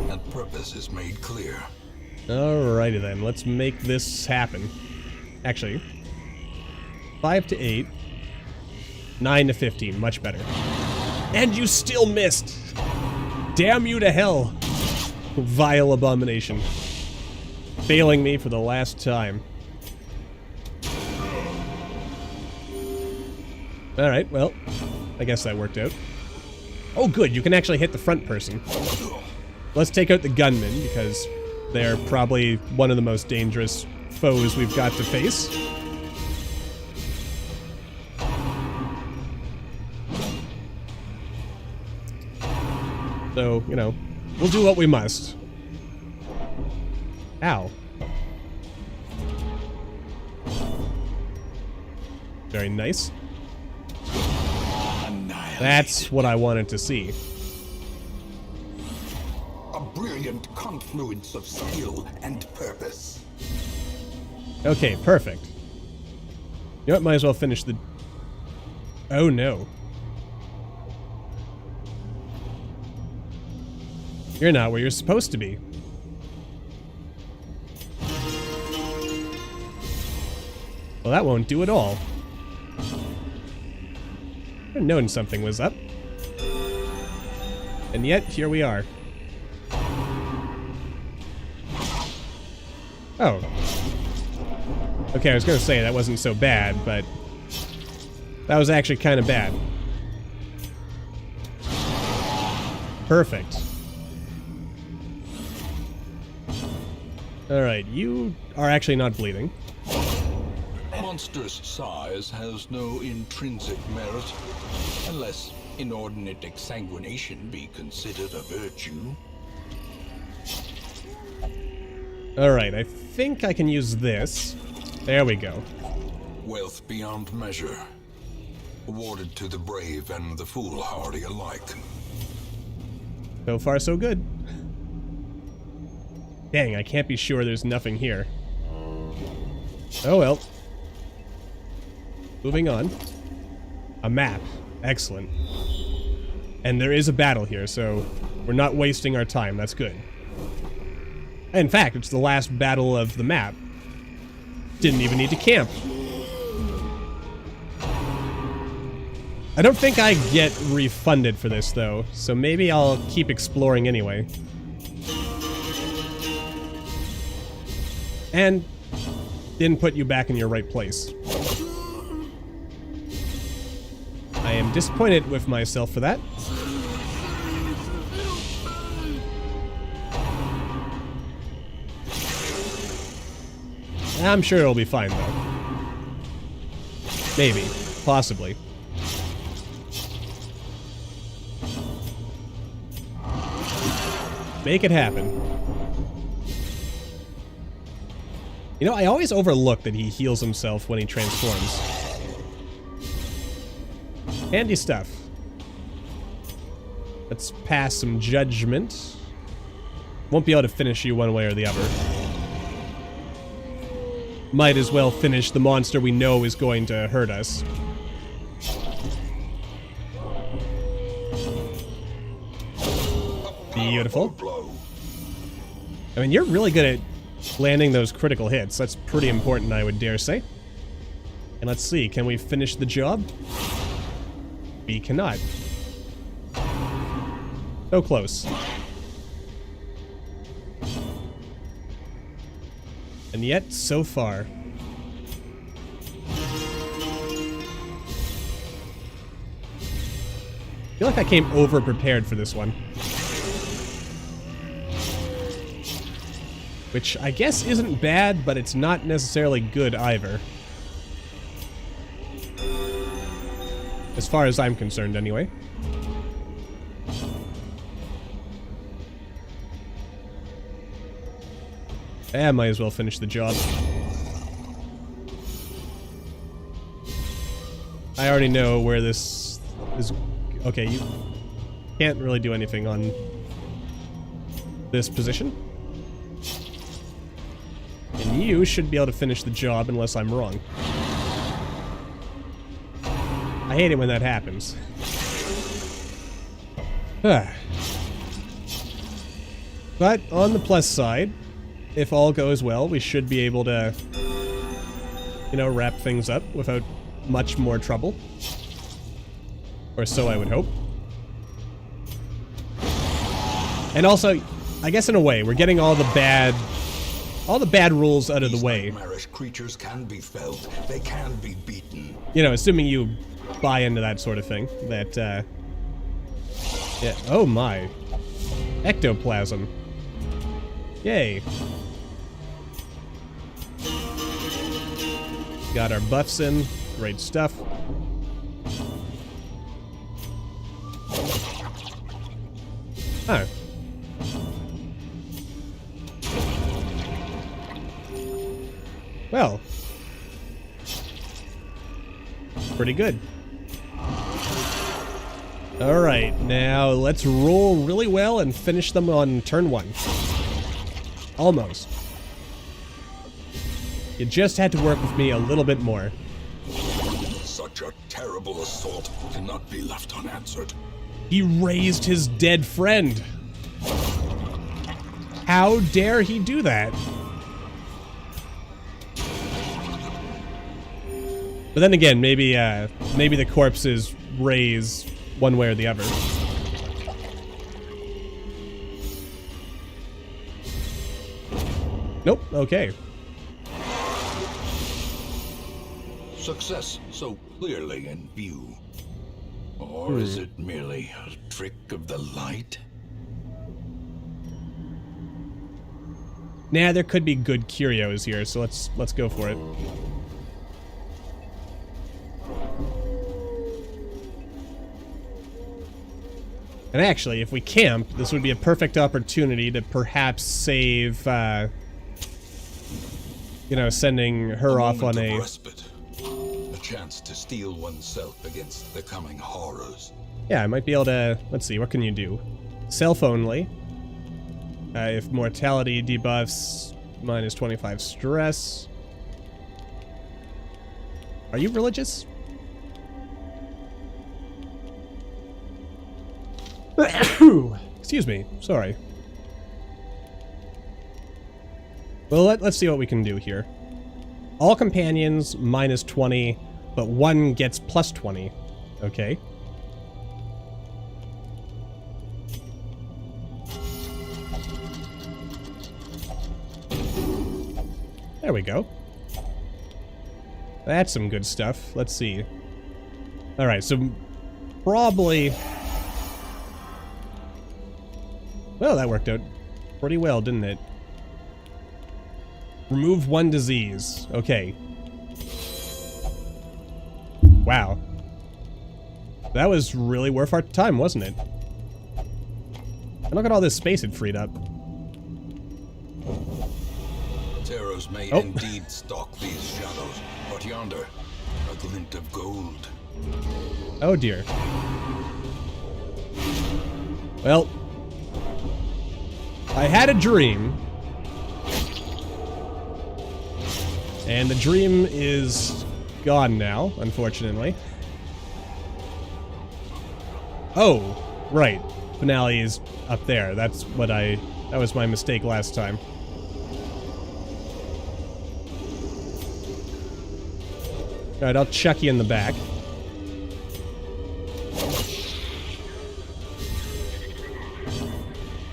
Speaker 2: and purpose is made clear.
Speaker 1: Alrighty then, let's make this happen. Actually, 5 to 8, 9 to 15, much better. And you still missed! Damn you to hell, vile abomination. Failing me for the last time. Alright, well, I guess that worked out. Oh good, you can actually hit the front person. Let's take out the gunmen, because they're probably one of the most dangerous foes we've got to face. So, you know, we'll do what we must. Ow. Very nice. That's what I wanted to see.
Speaker 2: A brilliant confluence of skill and purpose.
Speaker 1: Okay, perfect. You know what? Might as well finish the... Oh no. You're not where you're supposed to be. Well, that won't do at all. I'd known something was up. And yet, here we are. Oh. Okay, I was gonna say that wasn't so bad, but... that was actually kind of bad. Perfect. Alright, you are actually not bleeding.
Speaker 2: Monstrous size has no intrinsic merit, unless inordinate exsanguination be considered a virtue.
Speaker 1: Alright, I think I can use this. There we go.
Speaker 2: Wealth beyond measure, awarded to the brave and the foolhardy alike.
Speaker 1: So far, so good. Dang, I can't be sure there's nothing here. Oh well. Moving on. A map. Excellent. And there is a battle here, so we're not wasting our time. That's good. In fact, it's the last battle of the map. Didn't even need to camp. I don't think I get refunded for this, though, so maybe I'll keep exploring anyway. And didn't put you back in your right place. I am disappointed with myself for that. I'm sure it'll be fine, though. Maybe. Possibly. Make it happen. You know, I always overlook that he heals himself when he transforms. Handy stuff. Let's pass some judgment. Won't be able to finish you one way or the other. Might as well finish the monster we know is going to hurt us. Beautiful. I mean, you're really good at landing those critical hits. That's pretty important, I would dare say. And let's see, can we finish the job? We cannot. So close. And yet, so far. I feel like I came over-prepared for this one. Which I guess isn't bad, but it's not necessarily good either. As far as I'm concerned, anyway. I might as well finish the job. I already know where this is. Okay, you can't really do anything on this position. And you should be able to finish the job unless I'm wrong. I hate it when that happens. But on the plus side, if all goes well, we should be able to, you know, wrap things up without much more trouble. Or so I would hope. And also, I guess in a way, we're getting all the bad rules out of the way.
Speaker 2: Nightmarish creatures can be felled. They can be beaten.
Speaker 1: You know, assuming you buy into that sort of thing. That, yeah. Oh my. Ectoplasm. Yay. Got our buffs in. Great stuff. Huh. Well. Pretty good. Alright, now let's roll really well and finish them on turn 1. Almost. You just had to work with me a little bit more.
Speaker 2: Such a terrible assault cannot be left unanswered.
Speaker 1: He raised his dead friend. How dare he do that? But then again, maybe the corpses raise one way or the other. Nope, okay.
Speaker 2: Success so clearly in view. Or is it merely a trick of the light?
Speaker 1: Nah, there could be good curios here, so let's go for it. And actually, if we camp, this would be a perfect opportunity to perhaps save you know, sending her off on a...
Speaker 2: respite. A chance to steel oneself against the coming horrors.
Speaker 1: Yeah, I might be able to... Let's see, what can you do? Self only. If mortality debuffs, minus 25 stress. Are you religious? Excuse me, sorry. Well, let's see what we can do here. All companions, minus 20, but one gets plus 20. Okay. There we go. That's some good stuff. Let's see. Alright, so probably... Well, that worked out pretty well, didn't it? Remove one disease. Okay. Wow. That was really worth our time, wasn't it? And look at all this space it freed up.
Speaker 2: Terrors may indeed stalk these shadows, but yonder, a glint of gold.
Speaker 1: Oh dear. Well, I had a dream. And the dream is gone now, unfortunately. Oh, right. Finale is up there. That's what that was my mistake last time. Alright, I'll chuck you in the back.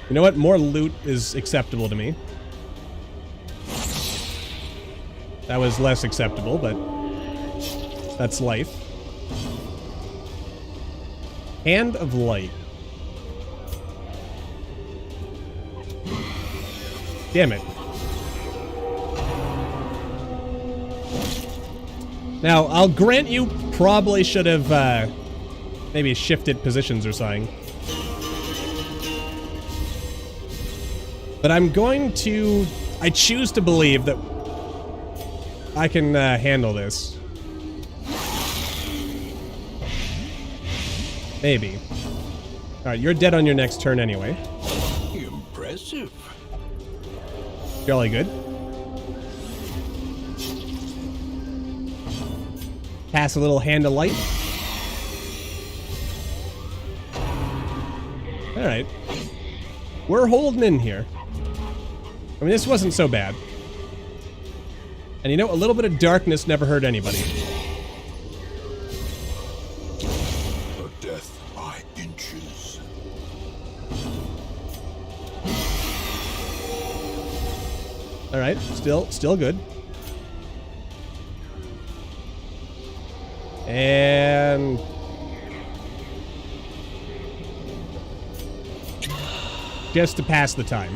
Speaker 1: You know what? More loot is acceptable to me. That was less acceptable, but that's life. Hand of Light. Damn it. Now, I'll grant you probably should have maybe shifted positions or something. But I'm going to... I choose to believe that I can handle this. Maybe. Alright, you're dead on your next turn anyway.
Speaker 2: Impressive.
Speaker 1: Jolly good. Pass a little Hand of Light. Alright. We're holding in here. I mean, this wasn't so bad. And you know, a little bit of darkness never hurt anybody.
Speaker 2: A death by inches.
Speaker 1: Alright, still good. And... just to pass the time.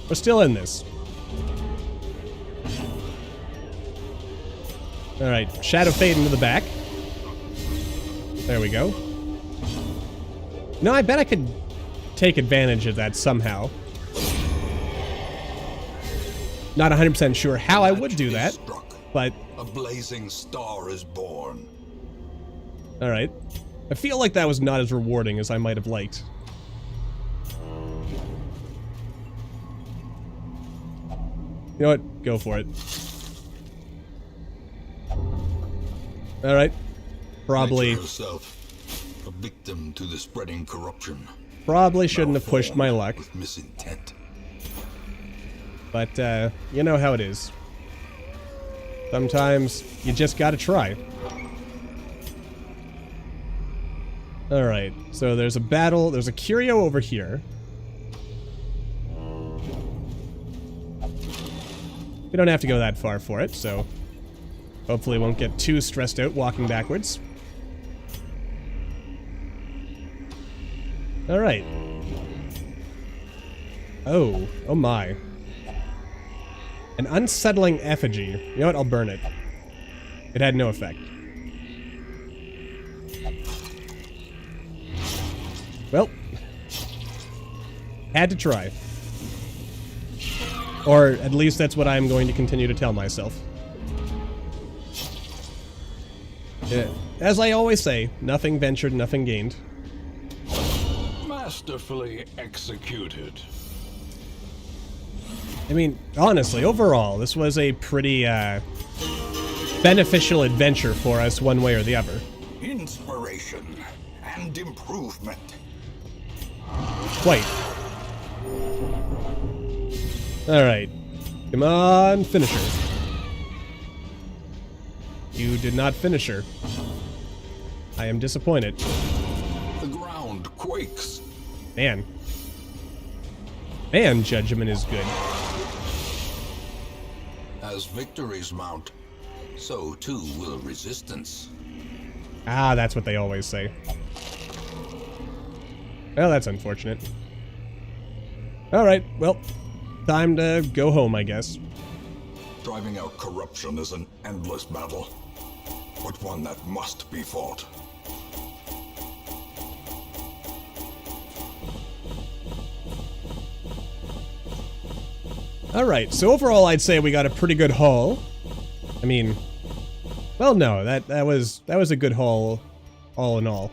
Speaker 1: We're still in this. Alright, Shadow Fade into the back. There we go. No, I bet I could take advantage of that somehow. Not 100% sure how I would do that, but...
Speaker 2: a blazing star is born.
Speaker 1: Alright. I feel like that was not as rewarding as I might have liked. You know what? Go for it. Alright. Probably...
Speaker 2: Nature herself, a victim to the spreading corruption.
Speaker 1: Probably shouldn't have pushed my luck.
Speaker 2: With misintent.
Speaker 1: But, you know how it is. Sometimes you just gotta try. Alright, so there's a battle. There's a curio over here. We don't have to go that far for it, so hopefully won't get too stressed out walking backwards. Alright. Oh my. An unsettling effigy. You know what? I'll burn it. It had no effect. Well, had to try. Or at least that's what I'm going to continue to tell myself. As I always say, nothing ventured, nothing gained.
Speaker 2: Masterfully executed.
Speaker 1: I mean, honestly, overall, this was a pretty beneficial adventure for us one way or the other.
Speaker 2: Inspiration and improvement.
Speaker 1: Quite. Alright. Come on, finish her. You did not finish her. I am disappointed.
Speaker 2: The ground quakes.
Speaker 1: Man. Man, judgment is good.
Speaker 2: As victories mount, so too will resistance.
Speaker 1: Ah, that's what they always say. Well, that's unfortunate. Alright, well, time to go home, I guess.
Speaker 2: Driving out corruption is an endless battle, but one that must be fought.
Speaker 1: Alright, so overall I'd say we got a pretty good haul. I mean, well no, that was a good haul all in all.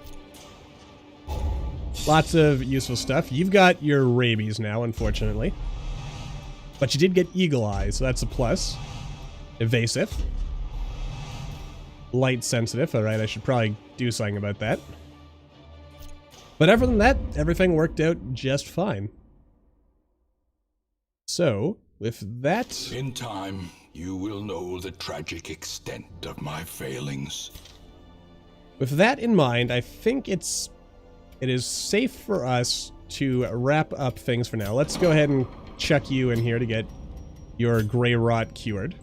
Speaker 1: Lots of useful stuff. You've got your rabies now, unfortunately. But you did get eagle eye, so that's a plus. Evasive. Light sensitive. Alright, I should probably do something about that. But other than that, everything worked out just fine. So, with that...
Speaker 2: In time, you will know the tragic extent of my failings.
Speaker 1: With that in mind, I think it is safe for us to wrap up things for now. Let's go ahead and chuck you in here to get your gray rot cured.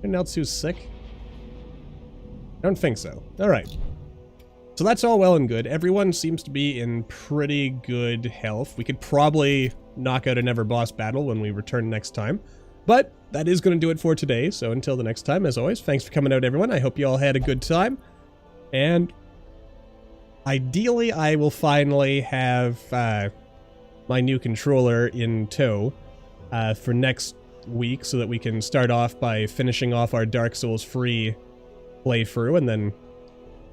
Speaker 1: Anyone else who's sick? I don't think so. Alright. So that's all well and good. Everyone seems to be in pretty good health. We could probably knock out another boss battle when we return next time. But that is going to do it for today. So until the next time, as always, thanks for coming out, everyone. I hope you all had a good time. And ideally, I will finally have my new controller in tow for next week so that we can start off by finishing off our Dark Souls free playthrough, and then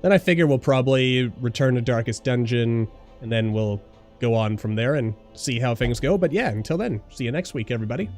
Speaker 1: I figure we'll probably return to Darkest Dungeon, and then we'll go on from there and see how things go. But yeah, until then, see you next week, everybody.